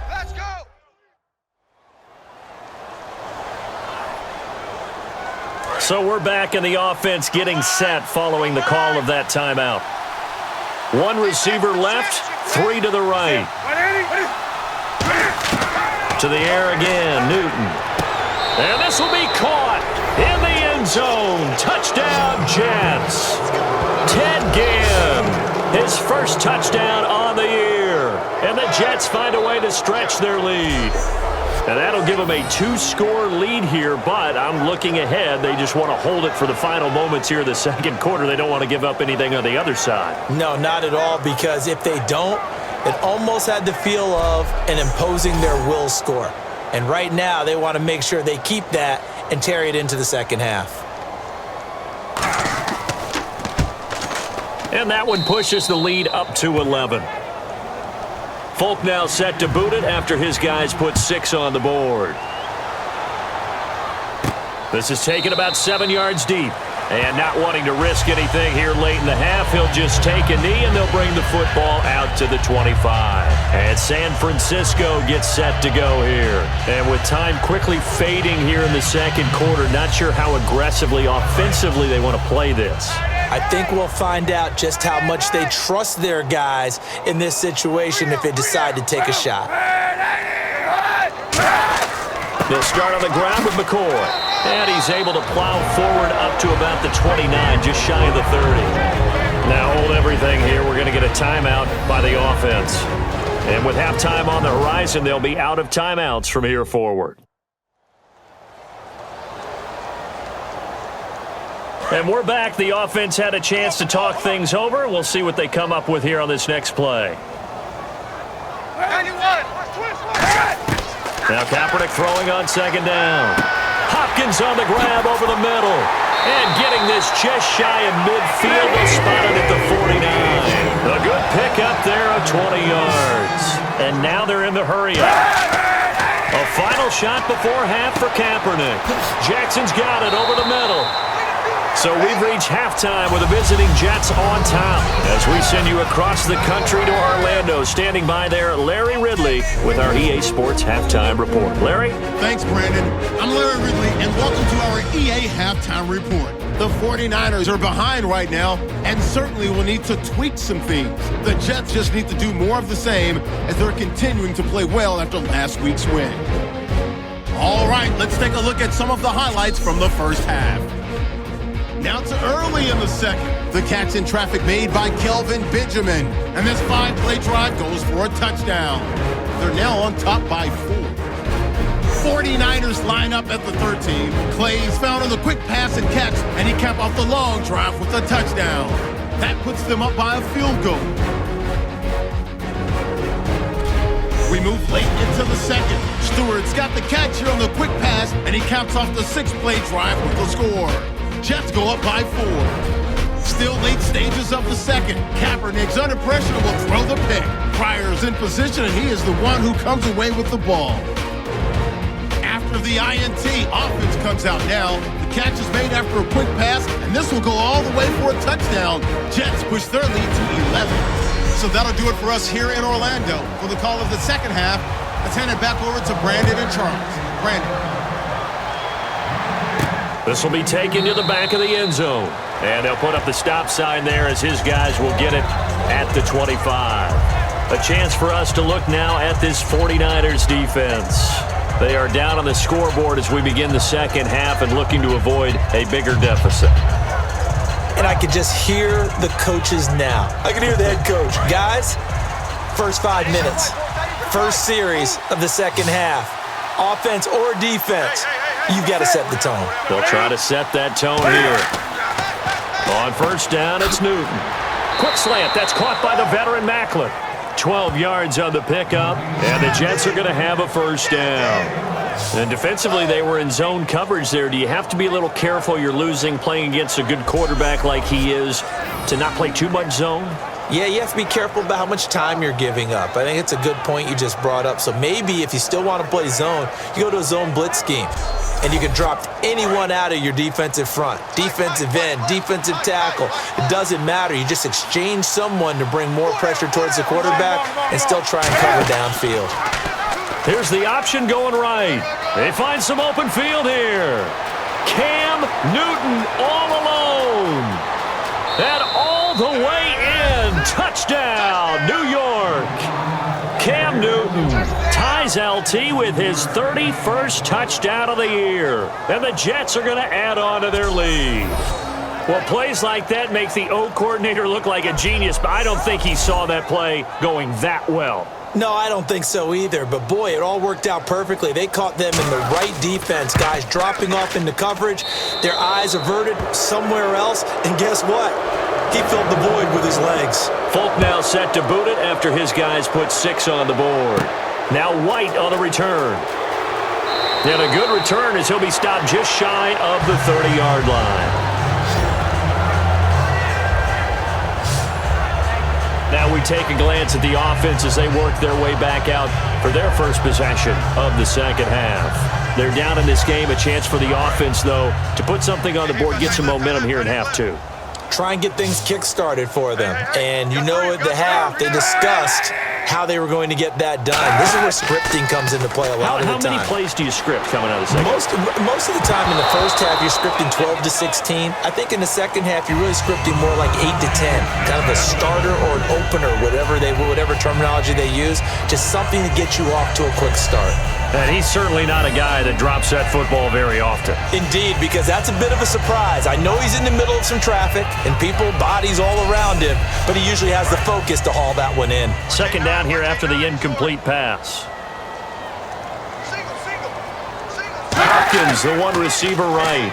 [SPEAKER 5] Let's go!
[SPEAKER 2] So we're back in the offense getting set following the call of that timeout. 1 receiver left, 3 to the right. To the air again, Newton. And this will be caught in the end zone. Touchdown, Jets. Ted Ginn, his first touchdown on the year. And the Jets find a way to stretch their lead. And that'll give them a 2-score lead here, but I'm looking ahead. They just want to hold it for the final moments here of the second quarter. They don't want to give up anything on the other side.
[SPEAKER 3] No, not at all, because if they don't, it almost had the feel of an imposing their will score. And right now, they want to make sure they keep that and carry it into the second half.
[SPEAKER 2] And that one pushes the lead up to 11. Folk now set to boot it after his guys put 6 on the board. This is taken about 7 yards deep. And not wanting to risk anything here late in the half, he'll just take a knee and they'll bring the football out to the 25. And San Francisco gets set to go here. And with time quickly fading here in the second quarter, not sure how aggressively, offensively they want to play this.
[SPEAKER 3] I think we'll find out just how much they trust their guys in this situation if they decide to take a shot.
[SPEAKER 2] They'll start on the ground with McCoy. And he's able to plow forward up to about the 29, just shy of the 30. Now hold everything here. We're going to get a timeout by the offense. And with halftime on the horizon, they'll be out of timeouts from here forward. And we're back. The offense had a chance to talk things over. We'll see what they come up with here on this next play.
[SPEAKER 5] 91.
[SPEAKER 2] Now Kaepernick throwing on second down. Hopkins on the grab over the middle. And getting this just shy of midfield. They'll spot it at the 49. A good 20 yards. And now they're in the hurry-up. A final shot before half for Kaepernick. Jackson's got it over the middle. So we've reached halftime with the visiting Jets on top as we send you across the country to Orlando. Standing by there, Larry Ridley with our EA Sports Halftime Report. Larry?
[SPEAKER 1] Thanks, Brandon. I'm Larry Ridley, and welcome to our EA Halftime Report. The 49ers are behind right now and certainly will need to tweak some things. The Jets just need to do more of the same as they're continuing to play well after last week's win. All right, let's take a look at some of the highlights from the first half. Now to early in the second. The catch in traffic made by Kelvin Benjamin. And this 5-play drive goes for a touchdown. They're now on top by 4. 49ers line up at the 13. Clay's found on the quick pass and catch, and he capped off the long drive with a touchdown. That puts them up by a field goal. We move late into the second. Stewart's got the catch here on the quick pass, and he caps off the 6-play drive with the score. Jets go up by 4. Still late stages of the second. Kaepernick's under pressure and will throw the pick. Pryor's in position, and he is the one who comes away with the ball. After the INT, offense comes out now. The catch is made after a quick pass, and this will go all the way for a touchdown. Jets push their lead to 11. So that'll do it for us here in Orlando. For the call of the second half, let's hand it back over to Brandon and Charles. Brandon.
[SPEAKER 2] This will be taken to the back of the end zone. And they'll put up the stop sign there as his guys will get it at the 25. A chance for us to look now at this 49ers defense. They are down on the scoreboard as we begin the second half and looking to avoid a bigger deficit.
[SPEAKER 3] And I can just hear the coaches now. I can hear the head coach. Guys, first 5 minutes, first series of the second half, offense or defense, you've got to set the tone.
[SPEAKER 2] They'll try to set that tone here. On first down, it's Newton. Quick slant. That's caught by the veteran Macklin. 12 yards on the pickup, and the Jets are going to have a first down. And defensively, they were in zone coverage there. Do you have to be a little careful? You're losing playing against a good quarterback like he is to not play too much zone?
[SPEAKER 3] Yeah, you have to be careful about how much time you're giving up. I think it's a good point you just brought up. So maybe if you still want to play zone, you go to a zone blitz scheme. And you can drop anyone out of your defensive front, defensive end, defensive tackle. It doesn't matter. You just exchange someone to bring more pressure towards the quarterback and still try and cover downfield.
[SPEAKER 2] Here's the option going right. They find some open field here. Cam Newton all alone. And all the way in. Touchdown, New York. Cam Newton ties LT with his 31st touchdown of the year. And the Jets are going to add on to their lead. Well, plays like that make the O coordinator look like a genius, but I don't think he saw that play going that well.
[SPEAKER 3] No, I don't think so either. But, boy, it all worked out perfectly. They caught them in the right defense. Guys dropping off into coverage, their eyes averted somewhere else. And guess what? He filled the void with his legs.
[SPEAKER 2] Folk now set to boot it after his guys put 6 on the board. Now White on the return. And a good return as he'll be stopped just shy of the 30-yard line. Now we take a glance at the offense as they work their way back out for their first possession of the second half. They're down in this game. A chance for the offense, though, to put something on the board, get some momentum here in half 2.
[SPEAKER 3] Try and get things kick-started for them. And you know at the half, they discussed how they were going to get that done. This is where scripting comes into play a lot of the time.
[SPEAKER 2] How many plays do you script coming out of the second?
[SPEAKER 3] Most of the time in the first half, you're scripting 12 to 16. I think in the second half, you're really scripting more like 8 to 10. Kind of a starter or an opener, whatever terminology they use. Just something to get you off to a quick start.
[SPEAKER 2] And he's certainly not a guy that drops that football very often.
[SPEAKER 3] Indeed, because that's a bit of a surprise. I know he's in the middle of some traffic and people, bodies all around him, but he usually has the focus to haul that one in.
[SPEAKER 2] Second down here after the incomplete pass. Hopkins, the one receiver right.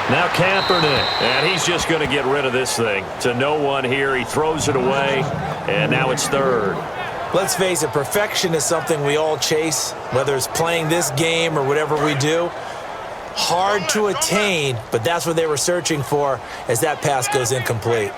[SPEAKER 2] Now Kaepernick, and he's just going to get rid of this thing. To no one here. He throws it away, and now it's third.
[SPEAKER 3] Let's face it, perfection is something we all chase, whether it's playing this game or whatever we do. Hard to attain, but that's what they were searching for as that pass goes incomplete.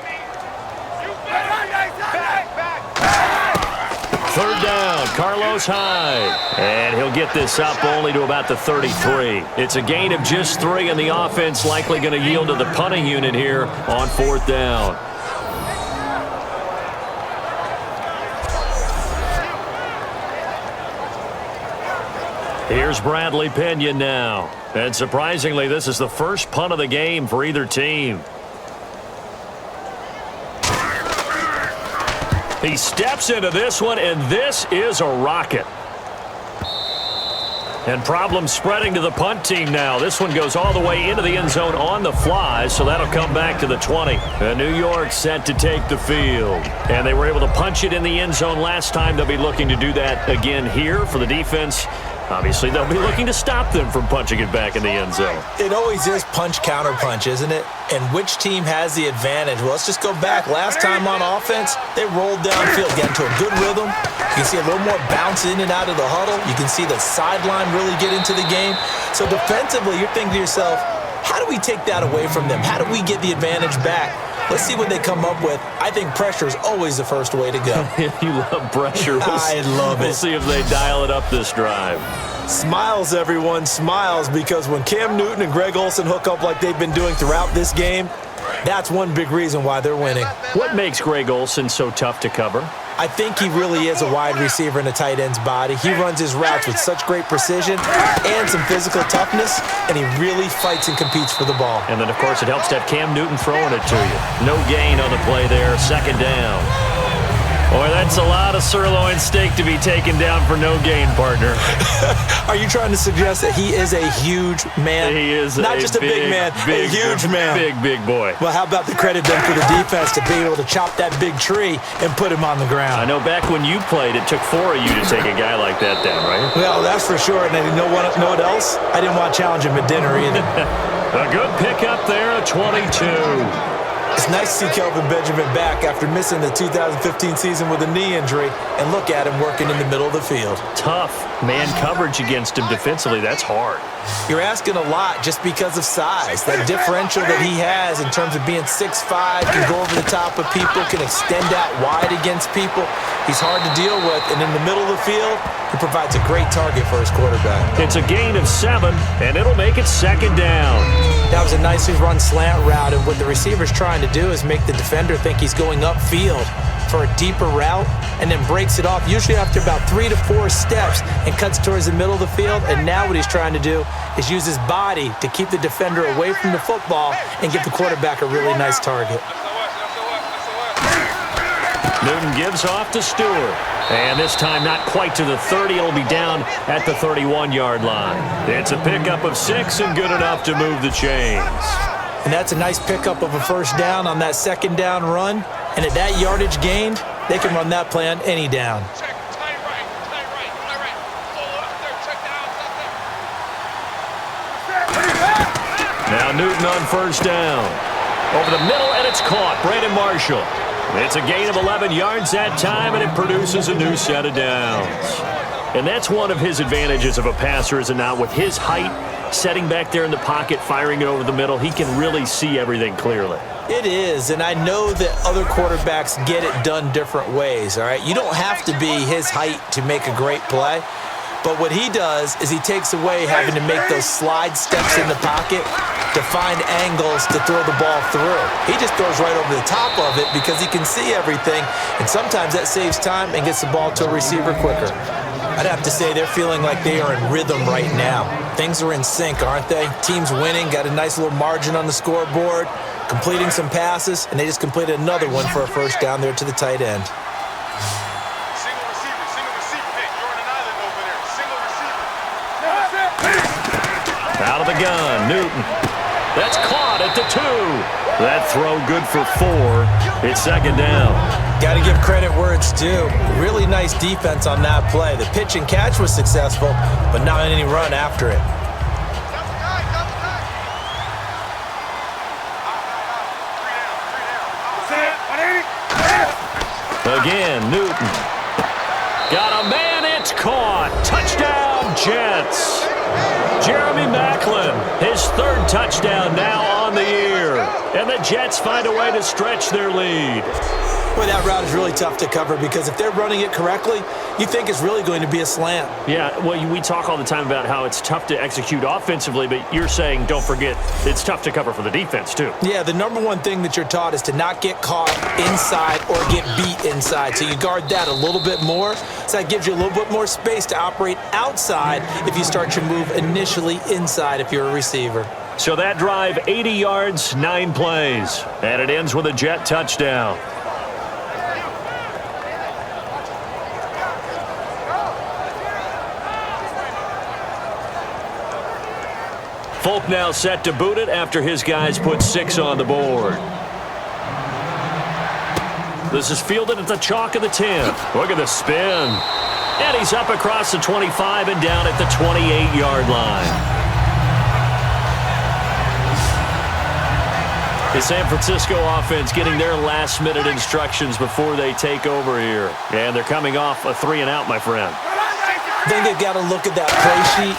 [SPEAKER 2] Carlos Hyde. And he'll get this up only to about the 33. It's a gain of just 3, and the offense likely going to yield to the punting unit here on 4th down. Here's Bradley Pena now. And surprisingly, this is the first punt of the game for either team. He steps into this one, and this is a rocket. And problems spreading to the punt team now. This one goes all the way into the end zone on the fly, so that'll come back to the 20. And New York set to take the field. And they were able to punch it in the end zone last time. They'll be looking to do that again here for the defense. Obviously, they'll be looking to stop them from punching it back in the end zone.
[SPEAKER 3] It always is punch-counter-punch, isn't it? And which team has the advantage? Well, let's just go back. Last time on offense, they rolled downfield, got into a good rhythm. You can see a little more bounce in and out of the huddle. You can see the sideline really get into the game. So defensively, you're thinking to yourself, how do we take that away from them? How do we get the advantage back? Let's see what they come up with. I think pressure is always the first way to go.
[SPEAKER 2] You love pressure.
[SPEAKER 3] I love it.
[SPEAKER 2] We'll see if they dial it up this drive.
[SPEAKER 3] Smiles, everyone, smiles, because when Cam Newton and Greg Olsen hook up like they've been doing throughout this game, that's one big reason why they're winning.
[SPEAKER 2] What makes Greg Olsen so tough to cover?
[SPEAKER 3] I think he really is a wide receiver in a tight end's body. He runs his routes with such great precision and some physical toughness, and he really fights and competes for the ball.
[SPEAKER 2] And then, of course, it helps to have Cam Newton throwing it to you. No gain on the play there, 2nd down. Boy, that's a lot of sirloin steak to be taken down for no gain, partner.
[SPEAKER 3] Are you trying to suggest that he is a huge man?
[SPEAKER 2] He is
[SPEAKER 3] not just a big man, a huge man.
[SPEAKER 2] Big boy.
[SPEAKER 3] Well, how about the credit then for the defense to be able to chop that big tree and put him on the ground?
[SPEAKER 2] I know back when you played, it took 4 of you to take a guy like that down, right?
[SPEAKER 3] Well, that's for sure. And you know what else? I didn't want to challenge him at dinner either.
[SPEAKER 2] A good pickup there, a 22.
[SPEAKER 3] It's nice to see Kelvin Benjamin back after missing the 2015 season with a knee injury, and look at him working in the middle of the field.
[SPEAKER 2] Tough man coverage against him defensively. That's hard.
[SPEAKER 3] You're asking a lot just because of size. That differential that he has in terms of being 6'5", can go over the top of people, can extend out wide against people. He's hard to deal with, and in the middle of the field, he provides a great target for his quarterback.
[SPEAKER 2] It's a gain of 7, and it'll make it 2nd down.
[SPEAKER 3] That was a nicely run slant route, and what the receiver's trying to do is make the defender think he's going upfield for a deeper route, and then breaks it off, usually after about 3 to 4 steps, and cuts towards the middle of the field. And now what he's trying to do is use his body to keep the defender away from the football and give the quarterback a really nice target.
[SPEAKER 2] Newton gives off to Stewart. And this time not quite to the 30. It'll be down at the 31-yard line. It's a pickup of 6 and good enough to move the chains.
[SPEAKER 3] And that's a nice pickup of a 1st down on that 2nd down run. And at that yardage gained, they can run that play on any down.
[SPEAKER 2] Now Newton on 1st down. Over the middle, and it's caught. Brandon Marshall. It's a gain of 11 yards that time, and it produces a new set of downs. And that's one of his advantages of a passer, is it not? With his height, setting back there in the pocket, firing it over the middle, he can really see everything clearly.
[SPEAKER 3] It is, and I know that other quarterbacks get it done different ways, all right? You don't have to be his height to make a great play. But what he does is he takes away having to make those slide steps in the pocket to find angles to throw the ball through. He just throws right over the top of it because he can see everything, and sometimes that saves time and gets the ball to a receiver quicker. I'd have to say they're feeling like they are in rhythm right now. Things are in sync, aren't they? Team's winning, got a nice little margin on the scoreboard, completing some passes, and they just completed another one for a 1st down there to the tight end.
[SPEAKER 2] Out of the gun, Newton. That's caught at the 2. That throw good for 4. It's 2nd down.
[SPEAKER 3] Got to give credit where it's due. Really nice defense on that play. The pitch and catch was successful, but not any run after it.
[SPEAKER 2] Again, Newton. Got a man, it's caught. Touchdown, Jets. Jeremy Maclin, his 3rd touchdown now on the year. And the Jets find a way to stretch their lead.
[SPEAKER 3] Well, that route is really tough to cover because if they're running it correctly, you think it's really going to be a slant.
[SPEAKER 2] Yeah, well, we talk all the time about how it's tough to execute offensively, but you're saying, don't forget, it's tough to cover for the defense, too.
[SPEAKER 3] Yeah, the number one thing that you're taught is to not get caught inside or get beat inside. So you guard that a little bit more. So that gives you a little bit more space to operate outside if you start your move initially inside if you're a receiver.
[SPEAKER 2] So that drive, 80 yards, 9 plays. And it ends with a Jet touchdown. Folk now set to boot it after his guys put 6 on the board. This is fielded at the chalk of the 10. Look at the spin. And he's up across the 25 and down at the 28-yard line. The San Francisco offense getting their last-minute instructions before they take over here. And they're coming off a 3-and-out, my friend.
[SPEAKER 3] I think they've got to look at that play sheet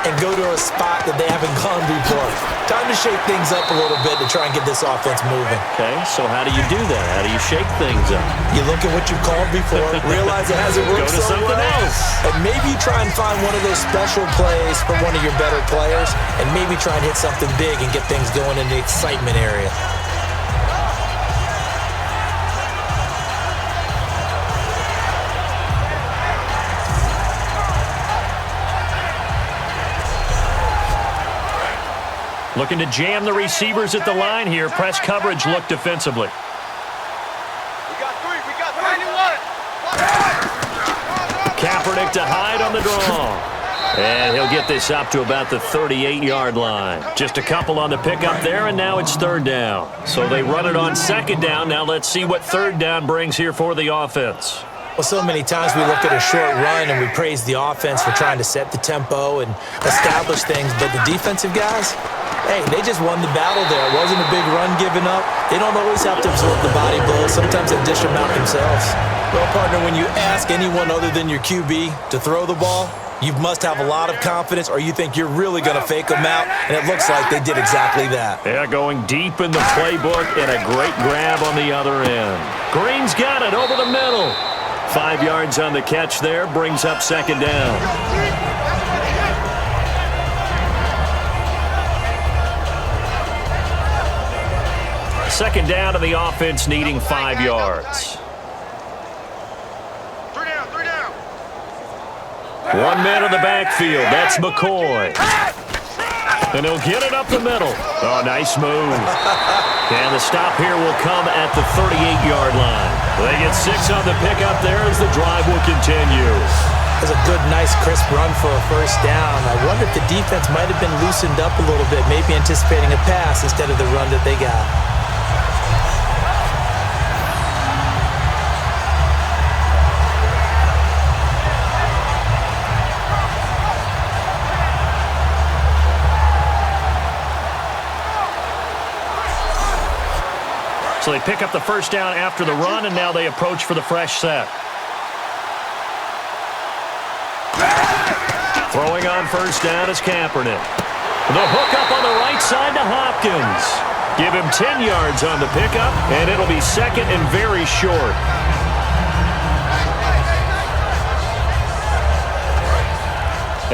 [SPEAKER 3] and go to a spot that they haven't gone before. Time to shake things up a little bit to try and get this offense moving.
[SPEAKER 2] Okay, so how do you do that? How do you shake things up?
[SPEAKER 3] You look at what you've called before, realize it hasn't worked
[SPEAKER 2] Go to
[SPEAKER 3] so
[SPEAKER 2] something
[SPEAKER 3] well,
[SPEAKER 2] else.
[SPEAKER 3] and maybe try and find one of those special plays from one of your better players, and maybe try and hit something big and get things going in the excitement area.
[SPEAKER 2] Looking to jam the receivers at the line here. Press coverage look defensively.
[SPEAKER 5] We got 3. We got 91.
[SPEAKER 2] Kaepernick to Hyde on the draw. And he'll get this up to about the 38-yard line. Just a couple on the pickup there, and now it's 3rd down. So they run it on 2nd down. Now let's see what 3rd down brings here for the offense.
[SPEAKER 3] Well, so many times we look at a short run and we praise the offense for trying to set the tempo and establish things, but the defensive guys, hey, they just won the battle there. It wasn't a big run given up. They don't always have to absorb the body blows. Sometimes they dish them out themselves. Well, partner, when you ask anyone other than your QB to throw the ball, you must have a lot of confidence or you think you're really going to fake them out, and it looks like they did exactly that.
[SPEAKER 2] Yeah, going deep in the playbook and a great grab on the other end. Green's got it over the middle. 5 yards on the catch there, brings up 2nd down. Second down to the offense, needing 5 yards.
[SPEAKER 5] 3 down. 3 down.
[SPEAKER 2] 1 man in the backfield. That's McCoy. And he'll get it up the middle. Oh, nice move. And the stop here will come at the 38-yard line. They get 6 on the pickup there as the drive will continue.
[SPEAKER 3] That's a good, nice, crisp run for a 1st down. I wonder if the defense might have been loosened up a little bit, maybe anticipating a pass instead of the run that they got.
[SPEAKER 2] So they pick up the 1st down after the run, and now they approach for the fresh set. Throwing on 1st down is Kaepernick. The hook up on the right side to Hopkins. Give him 10 yards on the pickup, and it'll be 2nd and very short.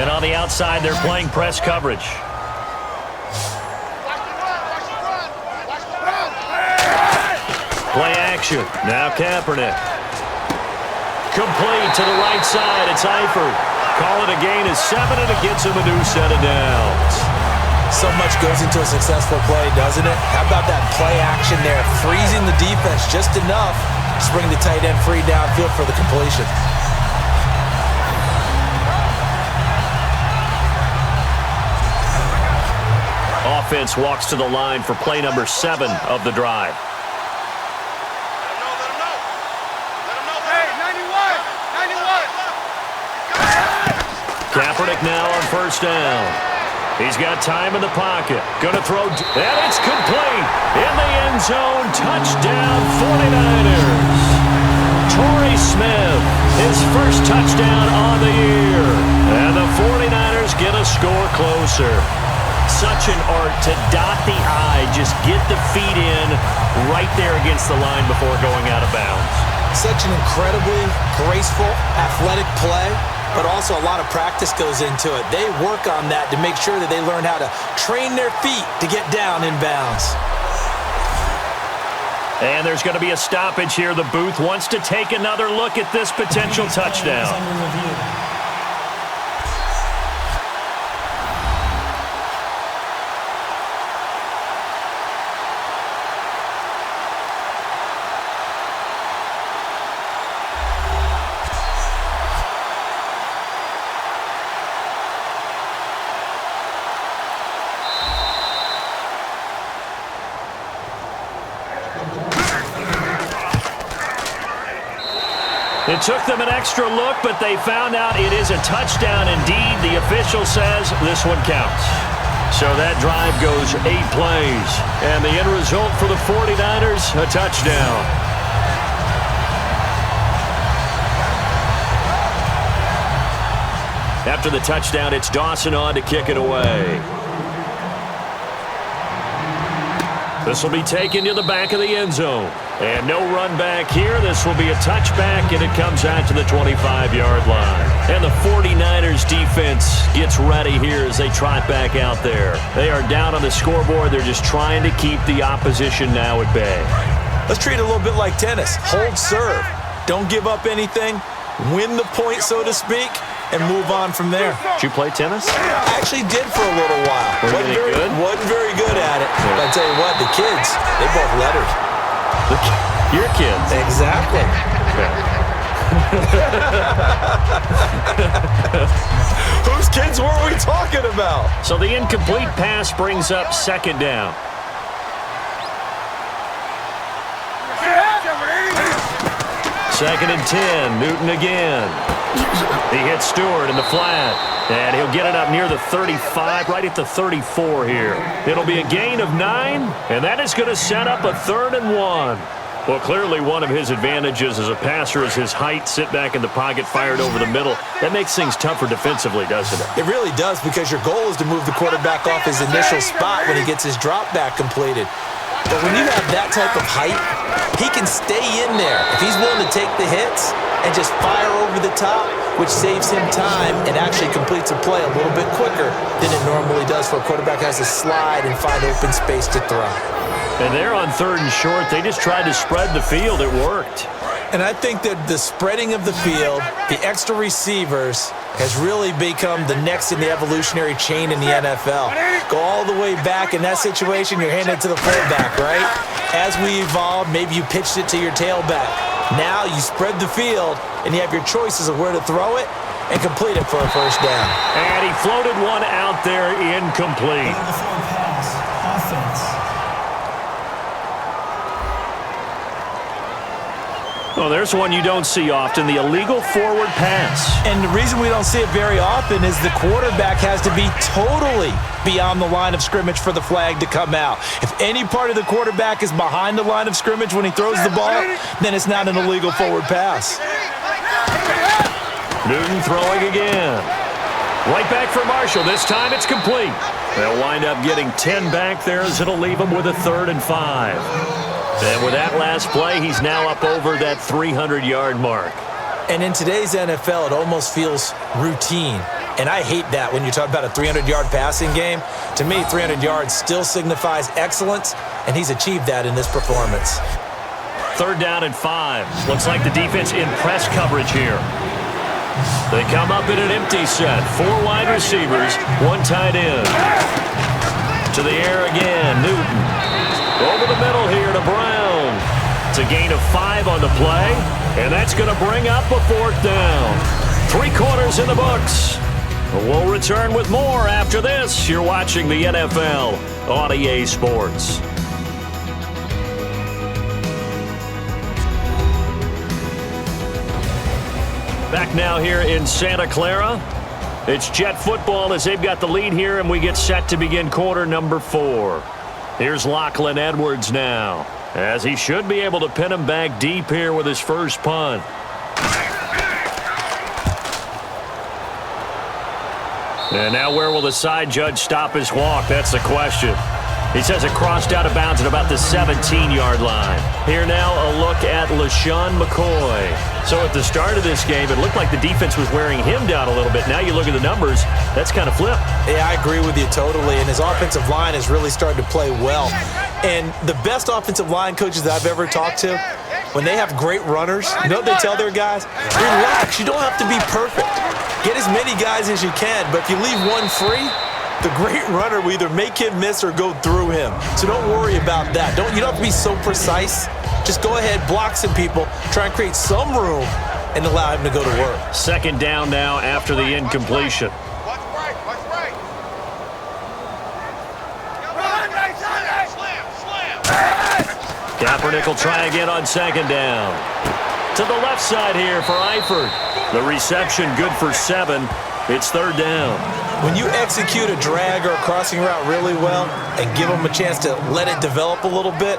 [SPEAKER 2] And on the outside, they're playing press coverage. Play action. Now Kaepernick. Complete to the right side. It's Eifert. Call it a gain of 7, and it gets him a new set of downs.
[SPEAKER 3] So much goes into a successful play, doesn't it? How about that play action there? Freezing the defense just enough to bring the tight end free downfield for the completion.
[SPEAKER 2] Offense walks to the line for play number 7 of the drive. Kaepernick now on 1st down. He's got time in the pocket. Gonna throw, and it's complete. In the end zone, touchdown 49ers. Torrey Smith, his first touchdown on the year. And the 49ers get a score closer. such an art to dot the I, just get the feet in right there against the line before going out of bounds.
[SPEAKER 3] Such an incredibly graceful, athletic play, but also a lot of practice goes into it. They work on that to make sure that they learn how to train their feet to get down in bounds.
[SPEAKER 2] And there's going to be a stoppage here. The booth wants to take another look at this potential touchdown. It took them an extra look, but they found out it is a touchdown indeed. The official says this one counts. So that drive goes 8 plays. And the end result for the 49ers, a touchdown. After the touchdown, it's Dawson on to kick it away. This will be taken to the back of the end zone. And no run back here. This will be a touchback, and it comes out to the 25-yard line. And the 49ers defense gets ready here as they trot back out there. They are down on the scoreboard. They're just trying to keep the opposition now at bay.
[SPEAKER 3] Let's treat it a little bit like tennis. Hold serve. Don't give up anything. Win the point, so to speak, and move on from there.
[SPEAKER 2] Did you play tennis?
[SPEAKER 3] I actually did for a little while.
[SPEAKER 2] Wasn't
[SPEAKER 3] very good at it. But I tell you what, the kids, they both lettered.
[SPEAKER 2] Your kids.
[SPEAKER 3] Exactly. Whose kids were we talking about?
[SPEAKER 2] So the incomplete pass brings up second down. Second and 10. Newton again. He hits Stewart in the flat. And he'll get it up near the 35, right at the 34 here. It'll be a gain of 9, and that is going to set up a 3rd and 1. Well, clearly one of his advantages as a passer is his height, sit back in the pocket, fired over the middle. That makes things tougher defensively, doesn't it?
[SPEAKER 3] It really does, because your goal is to move the quarterback off his initial spot when he gets his drop back completed. But when you have that type of height, he can stay in there if he's willing to take the hits and just fire over the top, which saves him time and actually completes a play a little bit quicker than it normally does for a quarterback who has to slide and find open space to throw.
[SPEAKER 2] And they're on 3rd and short. They just tried to spread the field. It worked.
[SPEAKER 3] And I think that the spreading of the field, the extra receivers, has really become the next in the evolutionary chain in the NFL. Go all the way back in that situation, you're handing it to the fullback, right? As we evolved, maybe you pitched it to your tailback. Now you spread the field, and you have your choices of where to throw it and complete it for a first down.
[SPEAKER 2] And he floated one out there incomplete. Well, there's one you don't see often, the illegal forward pass.
[SPEAKER 3] And the reason we don't see it very often is the quarterback has to be totally beyond the line of scrimmage for the flag to come out. If any part of the quarterback is behind the line of scrimmage when he throws the ball, then it's not an illegal forward pass.
[SPEAKER 2] Newton throwing again. Right back for Marshall. This time it's complete. They'll wind up getting 10 back there as it'll leave them with a 3rd and 5. And with that last play, he's now up over that 300-yard mark.
[SPEAKER 3] And in today's NFL, it almost feels routine. And I hate that when you talk about a 300-yard passing game. To me, 300 yards still signifies excellence, and he's achieved that in this performance.
[SPEAKER 2] 3rd down and 5. Looks like the defense in press coverage here. They come up in an empty set. 4 wide receivers, 1 tight end. To the air again, Newton. Over the middle here to Brown. It's a gain of 5 on the play, and that's going to bring up a 4th down. 3 quarters in the books. We'll return with more after this. You're watching the NFL on EA Sports. Back now here in Santa Clara. It's Jet football as they've got the lead here, and we get set to begin quarter number 4. Here's Lachlan Edwards now, as he should be able to pin him back deep here with his first punt. And now where will the side judge stop his walk? That's the question. He says it crossed out of bounds at about the 17-yard line. Here now a look at LaShawn McCoy. So at the start of this game, it looked like the defense was wearing him down a little bit. Now you look at the numbers, that's kind of flipped.
[SPEAKER 3] Yeah, I agree with you totally. And his offensive line is really starting to play well. And the best offensive line coaches that I've ever talked to, when they have great runners, you know what they tell their guys? Relax, you don't have to be perfect. Get as many guys as you can, but if you leave one free, the great runner will either make him miss or go through him. So don't worry about that. You don't have to be so precise. Just go ahead, block some people, try and create some room, and allow him to go to work.
[SPEAKER 2] Second down now after the incompletion.
[SPEAKER 5] Watch right, watch right. Slam.
[SPEAKER 2] Kaepernick will try again on second down. To the left side here for Eifert. The reception good for 7. It's third down.
[SPEAKER 3] When you execute a drag or a crossing route really well and give them a chance to let it develop a little bit,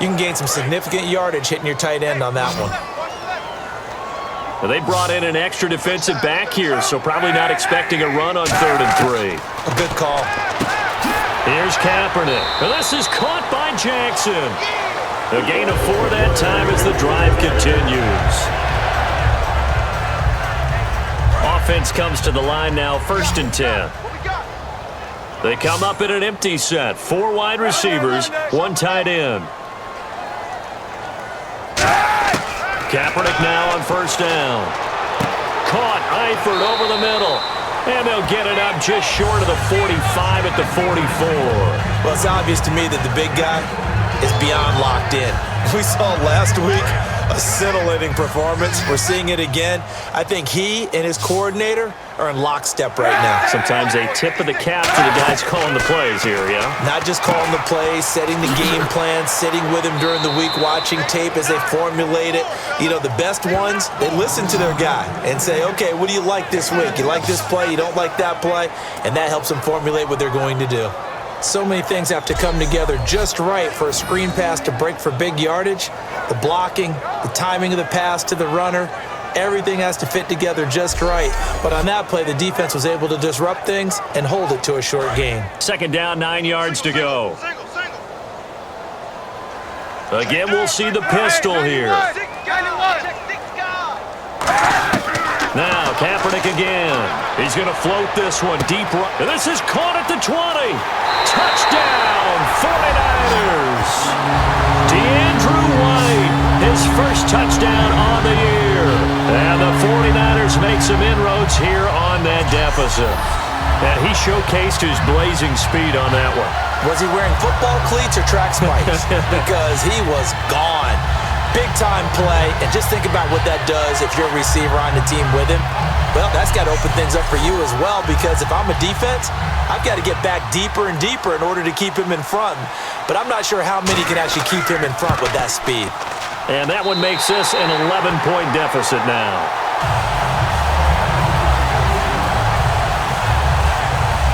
[SPEAKER 3] you can gain some significant yardage hitting your tight end on that one.
[SPEAKER 2] Well, they brought in an extra defensive back here, so probably not expecting a run on 3rd and 3.
[SPEAKER 3] A good call.
[SPEAKER 2] Here's Kaepernick. And this is caught by Jackson. A gain of 4 that time as the drive continues. Offense comes to the line now, 1st and 10. They come up in an empty set. 4 wide receivers, 1 tight end. Kaepernick now on 1st down. Caught, Eifert over the middle. And they'll get it up just short of the 45 at the 44.
[SPEAKER 3] Well, it's obvious to me that the big guy is beyond locked in. We saw last week a scintillating performance. We're seeing it again. I think he and his coordinator are in lockstep right now.
[SPEAKER 2] Sometimes a tip of the cap to the guys calling the plays here, yeah?
[SPEAKER 3] Not just calling the plays, setting the game plan, sitting with him during the week, watching tape as they formulate it. You know, the best ones, they listen to their guy and say, okay, what do you like this week? You like this play? You don't like that play? And that helps them formulate what they're going to do. So many things have to come together just right for a screen pass to break for big yardage. The blocking, the timing of the pass to the runner, everything has to fit together just right. But on that play, the defense was able to disrupt things and hold it to a short gain.
[SPEAKER 2] Second down, 9 yards to go. Again, we'll see the pistol here. Now, Kaepernick again. He's going to float this one deep right. And this is caught at the 20. Touchdown, 49ers. DeAndrew White, his first touchdown on the year. And the 49ers make some inroads here on that deficit. And he showcased his blazing speed on that one.
[SPEAKER 3] Was he wearing football cleats or track spikes? Because he was gone. Big-time play, and just think about what that does if you're a receiver on the team with him. Well, that's got to open things up for you as well, because if I'm a defense, I've got to get back deeper and deeper in order to keep him in front. But I'm not sure how many can actually keep him in front with that speed.
[SPEAKER 2] And that one makes this an 11-point deficit now.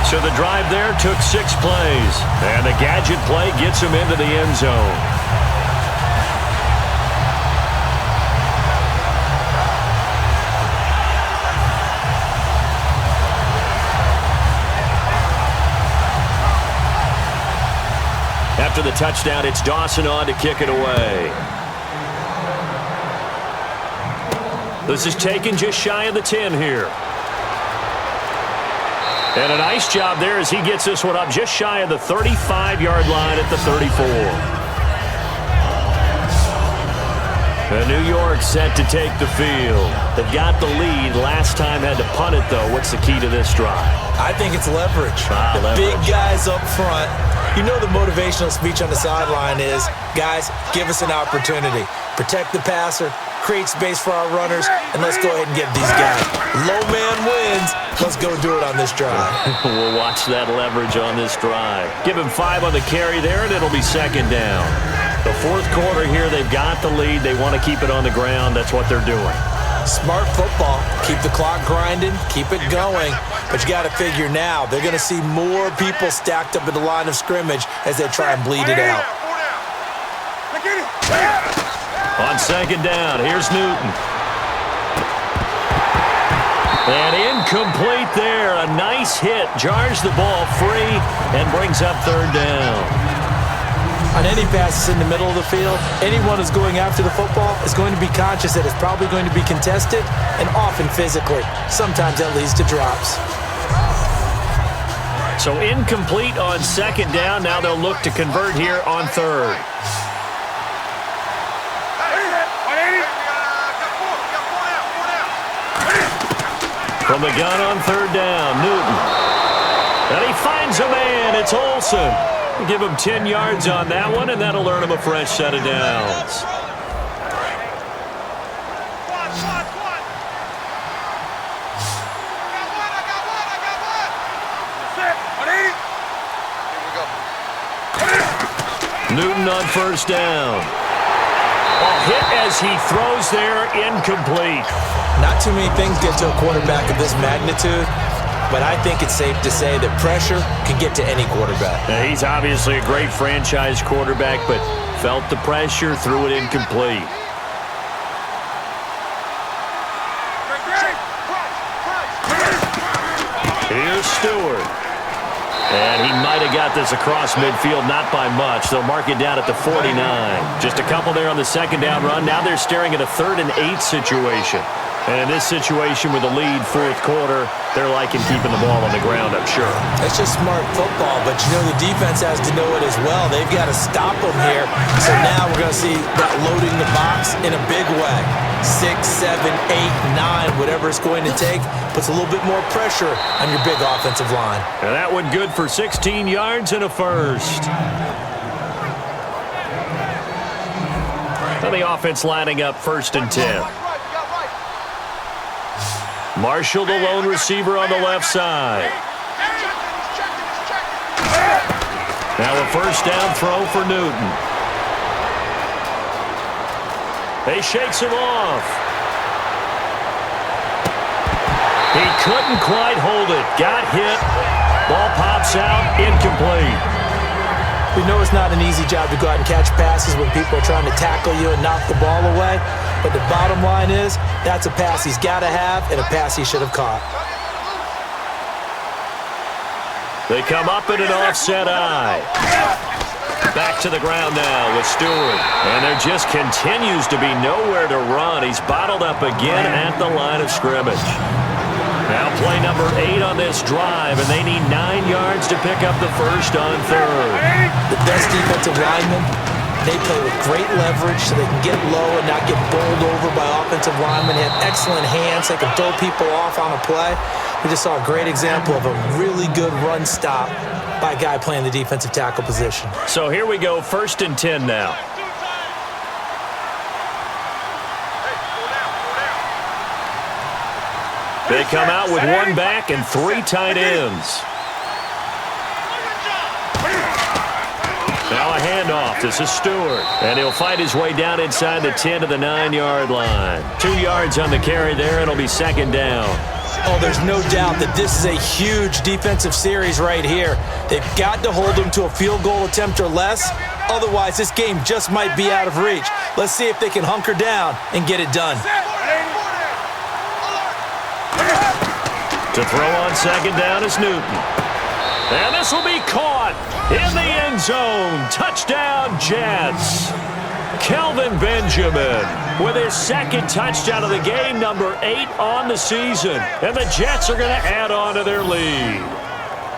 [SPEAKER 2] So the drive there took 6 plays, and the gadget play gets him into the end zone. After the touchdown, it's Dawson on to kick it away. This is taken just shy of the 10 here. And a nice job there as he gets this one up just shy of the 35-yard line at the 34. And New York set to take the field. They've got the lead. Last time had to punt it, though. What's the key to this drive?
[SPEAKER 3] I think it's leverage. Big guys up front. You know the motivational speech on the sideline is, guys, give us an opportunity. Protect the passer, create space for our runners, and let's go ahead and give these guys. Low man wins. Let's go do it on this drive.
[SPEAKER 2] We'll watch that leverage on this drive. Give him 5 on the carry there, and it'll be second down. The fourth quarter here, they've got the lead. They want to keep it on the ground. That's what they're doing.
[SPEAKER 3] Smart football. Keep the clock grinding. Keep it going. But you got to figure now, they're going to see more people stacked up at the line of scrimmage as they try and bleed it out.
[SPEAKER 2] On second down, here's Newton. And incomplete there. A nice hit. Jars the ball free and brings up third down.
[SPEAKER 3] On any passes in the middle of the field, anyone who's going after the football is going to be conscious that it's probably going to be contested and often physically. Sometimes that leads to drops.
[SPEAKER 2] So incomplete on second down. Now they'll look to convert here on third. From the gun on third down, Newton. And he finds a man. It's Olsen. Give him 10 yards on that one, and that'll earn him a fresh set of downs. Newton on first down. A hit as he throws there, incomplete.
[SPEAKER 3] Not too many things get to a quarterback of this magnitude, but I think it's safe to say that pressure can get to any quarterback.
[SPEAKER 2] Now, he's obviously a great franchise quarterback, but felt the pressure, threw it incomplete. Here's Stewart. And he might have got this across midfield, not by much. They'll mark it down at the 49. Just a couple there on the second down run. Now they're staring at a 3rd and 8 situation. And in this situation with the lead, fourth quarter, they're liking keeping the ball on the ground, I'm sure.
[SPEAKER 3] It's just smart football, but you know the defense has to know it as well. They've got to stop them here. So now we're going to see that loading the box in a big way. 6, 7, 8, 9, whatever it's going to take, puts a little bit more pressure on your big offensive line.
[SPEAKER 2] And that one good for 16 yards and a first. And the offense lining up 1st and 10. Marshall, the lone receiver on the left side. Now a first down throw for Newton. He shakes him off. He couldn't quite hold it. Got hit. Ball pops out. Incomplete.
[SPEAKER 3] We know it's not an easy job to go out and catch passes when people are trying to tackle you and knock the ball away. But the bottom line is, that's a pass he's got to have and a pass he should have caught.
[SPEAKER 2] They come up in an offset eye. Back to the ground now with Stewart. And there just continues to be nowhere to run. He's bottled up again at the line of scrimmage. Now play number 8 on this drive, and they need 9 yards to pick up the first on third.
[SPEAKER 3] The best defensive linemen, they play with great leverage so they can get low and not get bowled over by offensive linemen. They have excellent hands. They can throw people off on a play. We just saw a great example of a really good run stop by a guy playing the defensive tackle position.
[SPEAKER 2] So here we go, 1st and 10 now. They come out with 1 back and 3 tight ends. Now a handoff. This is Stewart. And he'll fight his way down inside the 10 to the 9-yard line. 2 yards on the carry there. It'll be 2nd down.
[SPEAKER 3] Oh, there's no doubt that this is a huge defensive series right here. They've got to hold them to a field goal attempt or less. Otherwise, this game just might be out of reach. Let's see if they can hunker down and get it done.
[SPEAKER 2] To throw on 2nd down is Newton. And this will be caught in the end zone. Touchdown, Jets. Kelvin Benjamin with his 2nd touchdown of the game, number 8 on the season. And the Jets are going to add on to their lead.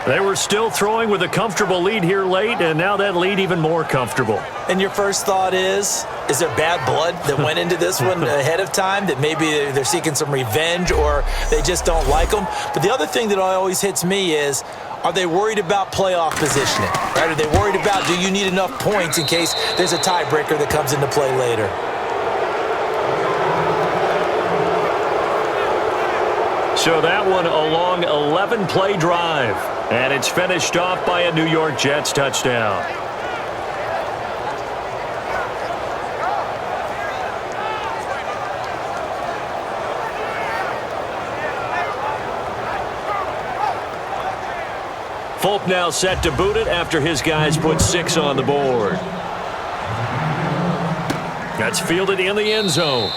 [SPEAKER 2] They were still throwing with a comfortable lead here late, and now that lead even more comfortable.
[SPEAKER 3] And your first thought is there bad blood that went into this one ahead of time, that maybe they're seeking some revenge or they just don't like them? But the other thing that always hits me is, are they worried about playoff positioning? Right? Are they worried about, do you need enough points in case there's a tiebreaker that comes into play later?
[SPEAKER 2] So that one a long 11-play drive. And it's finished off by a New York Jets touchdown. Folk now set to boot it after his guys put 6 on the board. That's fielded in the end zone.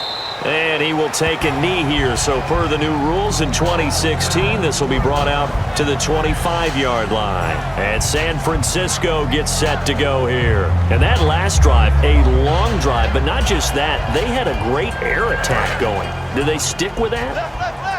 [SPEAKER 2] And he will take a knee here. So per the new rules in 2016, this will be brought out to the 25-yard line. And San Francisco gets set to go here. And that last drive, a long drive, but not just that. They had a great air attack going. Do they stick with that?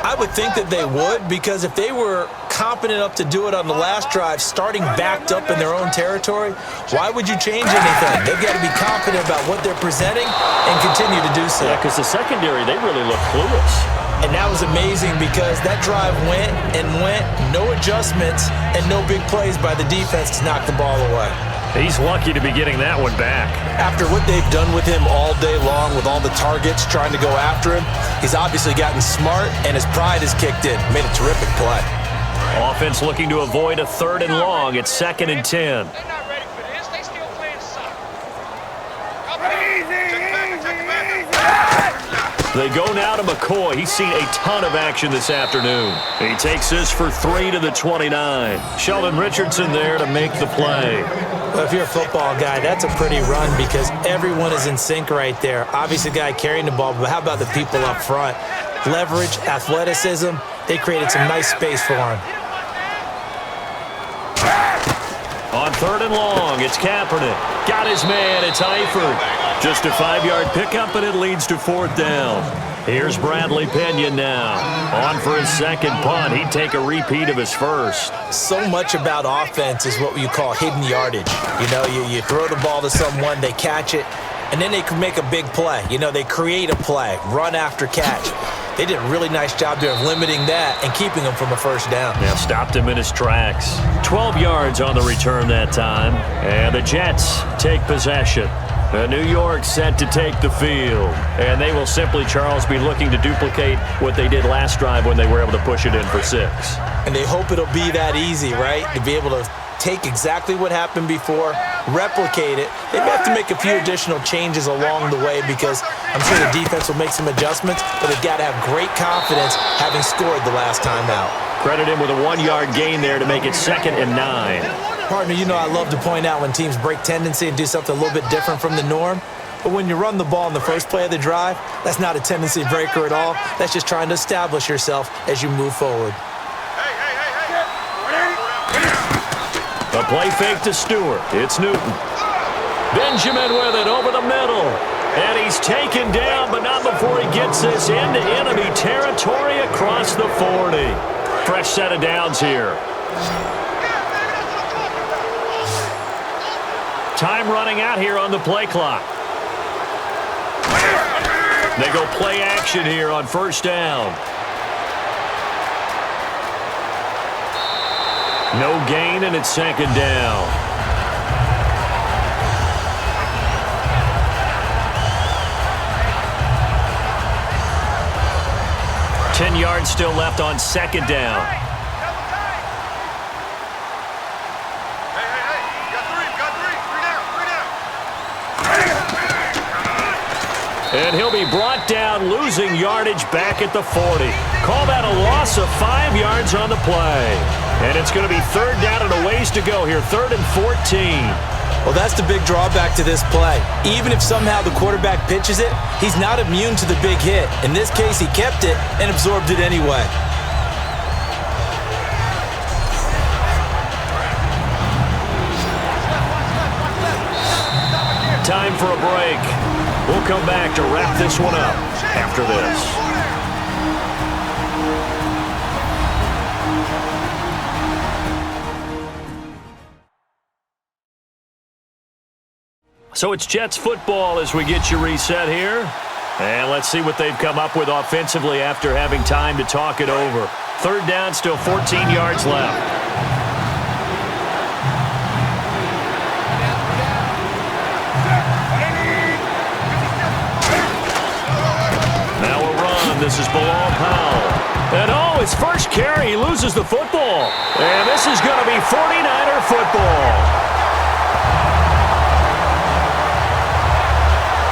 [SPEAKER 3] I would think that they would, because if they were competent enough to do it on the last drive, starting backed up in their own territory, why would you change anything? They've got to be confident about what they're presenting and continue to do so.
[SPEAKER 2] Yeah, because the secondary, they really look clueless.
[SPEAKER 3] And that was amazing because that drive went and went, no adjustments, and no big plays by the defense to knock the ball away.
[SPEAKER 2] He's lucky to be getting that one back.
[SPEAKER 3] After what they've done with him all day long with all the targets trying to go after him, he's obviously gotten smart and his pride has kicked in. Made a terrific play.
[SPEAKER 2] Offense looking to avoid a 3rd and long. It's 2nd and 10.
[SPEAKER 5] They're not ready for this. They still playing soccer. Check it back.
[SPEAKER 2] They go now to McCoy. He's seen a ton of action this afternoon. He takes this for 3 to the 29. Sheldon Richardson there to make the play.
[SPEAKER 3] Well, if you're a football guy, that's a pretty run because everyone is in sync right there. Obviously, the guy carrying the ball, but how about the people up front? Leverage, athleticism, they created some nice space for him.
[SPEAKER 2] On 3rd and long, it's Kaepernick. Got his man, it's Eifert. Just a 5-yard pickup, and it leads to 4th down. Here's Bradley Pena now. On for his 2nd punt. He'd take a repeat of his first.
[SPEAKER 3] So much about offense is what you call hidden yardage. You know, you throw the ball to someone, they catch it, and then they can make a big play. You know, they create a play, run after catch. They did a really nice job there of limiting that and keeping him from a 1st down.
[SPEAKER 2] Now stopped him in his tracks. 12 yards on the return that time. And the Jets take possession. New York set to take the field. And they will simply, Charles, be looking to duplicate what they did last drive when they were able to push it in for 6.
[SPEAKER 3] And they hope it'll be that easy, right? To be able to take exactly what happened before, replicate it. They may have to make a few additional changes along the way because I'm sure the defense will make some adjustments, but they've got to have great confidence having scored the last time out.
[SPEAKER 2] Credit him with a 1-yard gain there to make it 2nd and 9.
[SPEAKER 3] Partner, you know I love to point out when teams break tendency and do something a little bit different from the norm. But when you run the ball in the first play of the drive, that's not a tendency breaker at all. That's just trying to establish yourself as you move forward.
[SPEAKER 2] A play fake to Stewart. It's Newton. Benjamin with it over the middle. And he's taken down, but not before he gets this into enemy territory across the 40. Fresh set of downs here. Time running out here on the play clock. They go play action here on 1st down. No gain, and it's 2nd down. Ten yards still left on 2nd down. And he'll be brought down, losing yardage back at the 40. Call that a loss of 5 yards on the play. And it's going to be 3rd down and a ways to go here, 3rd and 14.
[SPEAKER 3] Well, that's the big drawback to this play. Even if somehow the quarterback pitches it, he's not immune to the big hit. In this case, he kept it and absorbed it anyway.
[SPEAKER 2] Time for a break. We'll come back to wrap this one up after this. So it's Jets football as we get you reset here. And let's see what they've come up with offensively after having time to talk it over. 3rd down, still 14 yards left. Now a run. This is Bilal Powell. And his first carry, he loses the football. And this is going to be 49er football.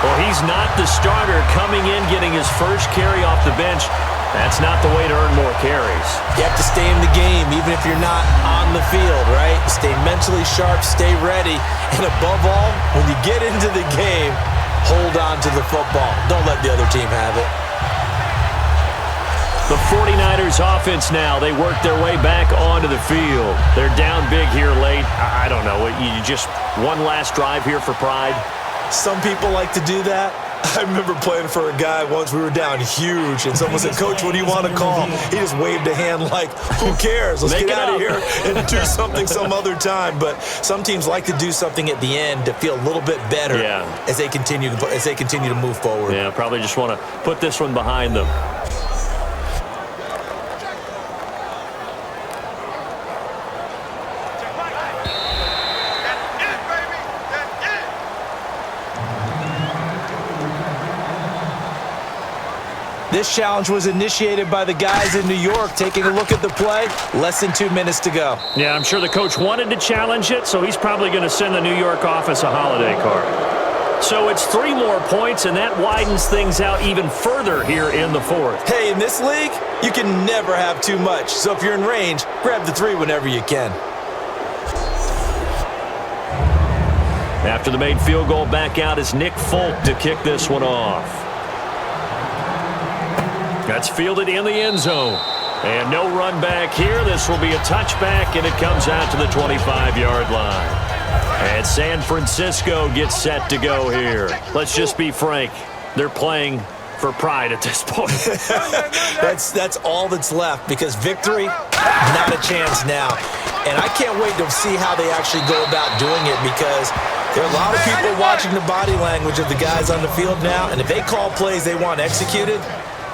[SPEAKER 2] Well, he's not the starter coming in, getting his first carry off the bench. That's not the way to earn more carries.
[SPEAKER 3] You have to stay in the game, even if you're not on the field, right? Stay mentally sharp, stay ready. And above all, when you get into the game, hold on to the football. Don't let the other team have it.
[SPEAKER 2] The 49ers offense now, they work their way back onto the field. They're down big here late. I don't know, you just one last drive here for pride?
[SPEAKER 3] Some people like to do that. I remember playing for a guy once. We were down huge, and someone said, "Coach, what do you want to call?" He just waved a hand like, who cares? Let's get out of here and do something some other time. But some teams like to do something at the end to feel a little bit better as they continue to move forward.
[SPEAKER 2] Yeah, probably just want to put this one behind them.
[SPEAKER 3] This challenge was initiated by the guys in New York. Taking a look at the play, less than 2 minutes to go.
[SPEAKER 2] Yeah, I'm sure the coach wanted to challenge it, so he's probably going to send the New York office a holiday card. So it's 3 more points, and that widens things out even further here in the fourth.
[SPEAKER 3] Hey, in this league, you can never have too much. So if you're in range, grab the 3 whenever you can.
[SPEAKER 2] After the made field goal, back out is Nick Folk to kick this one off. That's fielded in the end zone. And no run back here. This will be a touchback, and it comes out to the 25-yard line. And San Francisco gets set to go here. Let's just be frank. They're playing for pride at this point.
[SPEAKER 3] That's all that's left, because victory, not a chance now. And I can't wait to see how they actually go about doing it, because there are a lot of people watching the body language of the guys on the field now, and if they call plays they want executed,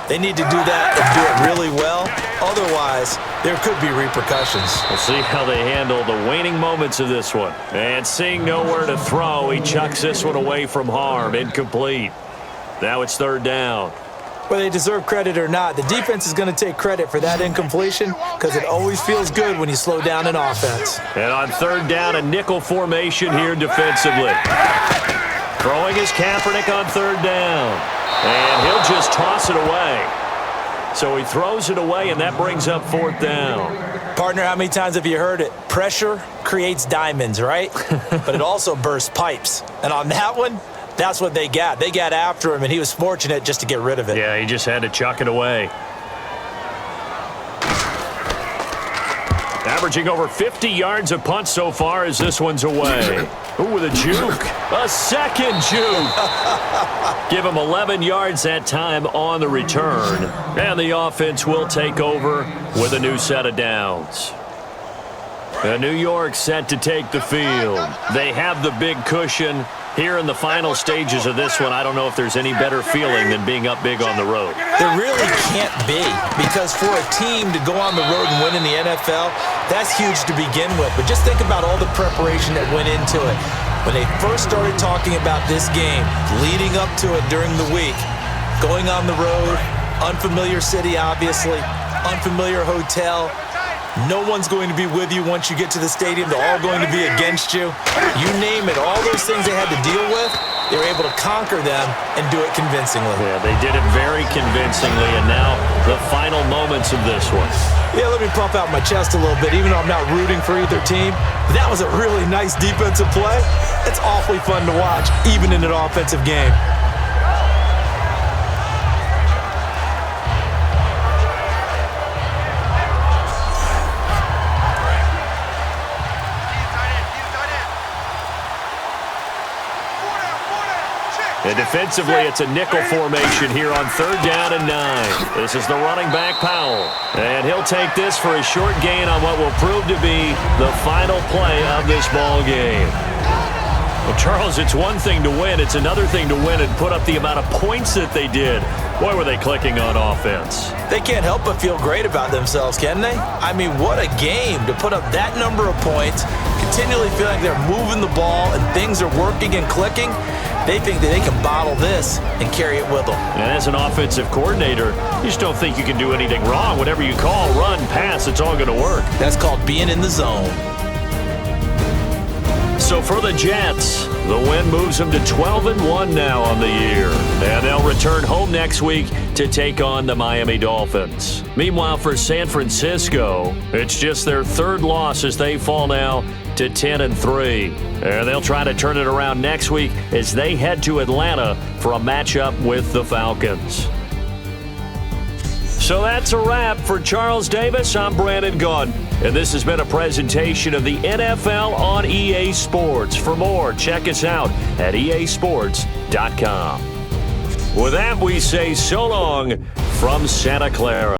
[SPEAKER 3] they need to do that and do it really well. Otherwise, there could be repercussions.
[SPEAKER 2] We'll see how they handle the waning moments of this one. And seeing nowhere to throw, he chucks this one away from harm. Incomplete. Now it's 3rd down.
[SPEAKER 3] Whether they deserve credit or not, the defense is going to take credit for that incompletion, because it always feels good when you slow down an offense.
[SPEAKER 2] And on 3rd down, a nickel formation here defensively. Throwing his Kaepernick on 3rd down. And he'll just toss it away. So he throws it away, and that brings up 4th down.
[SPEAKER 3] Partner, how many times have you heard it? Pressure creates diamonds, right? But it also bursts pipes. And on that one, that's what they got. They got after him, and he was fortunate just to get rid of it.
[SPEAKER 2] Yeah, he just had to chuck it away. Averaging over 50 yards a punt so far as this one's away. Ooh, with a juke. A second juke. Give him 11 yards that time on the return. And the offense will take over with a new set of downs. And New York set to take the field. They have the big cushion. Here in the final stages of this one, I don't know if there's any better feeling than being up big on the road.
[SPEAKER 3] There really can't be, because for a team to go on the road and win in the NFL, that's huge to begin with. But just think about all the preparation that went into it. When they first started talking about this game, leading up to it during the week, going on the road, unfamiliar city, obviously, unfamiliar hotel. No one's going to be with you once you get to the stadium. They're all going to be against you. You name it, all those things they had to deal with, they were able to conquer them and do it convincingly.
[SPEAKER 2] Yeah, they did it very convincingly, and now the final moments of this one.
[SPEAKER 3] Yeah, let me puff out my chest a little bit, even though I'm not rooting for either team. That was a really nice defensive play. It's awfully fun to watch, even in an offensive game.
[SPEAKER 2] And defensively, it's a nickel formation here on 3rd down and 9. This is the running back, Powell. And he'll take this for a short gain on what will prove to be the final play of this ball game. Well, Charles, it's one thing to win. It's another thing to win and put up the amount of points that they did. Boy, were they clicking on offense.
[SPEAKER 3] They can't help but feel great about themselves, can they? I mean, what a game to put up that number of points, continually feeling they're moving the ball and things are working and clicking. They think that they can bottle this and carry it with them.
[SPEAKER 2] And as an offensive coordinator, you just don't think you can do anything wrong. Whatever you call, run, pass, it's all going to work.
[SPEAKER 3] That's called being in the zone.
[SPEAKER 2] So for the Jets, the win moves them to 12-1 now on the year. And they'll return home next week to take on the Miami Dolphins. Meanwhile, for San Francisco, it's just their third loss as they fall now to 10-3. And they'll try to turn it around next week as they head to Atlanta for a matchup with the Falcons. So that's a wrap. For Charles Davis, I'm Brandon Gaudin, and this has been a presentation of the NFL on EA Sports. For more, check us out at easports.com. With that, we say so long from Santa Clara.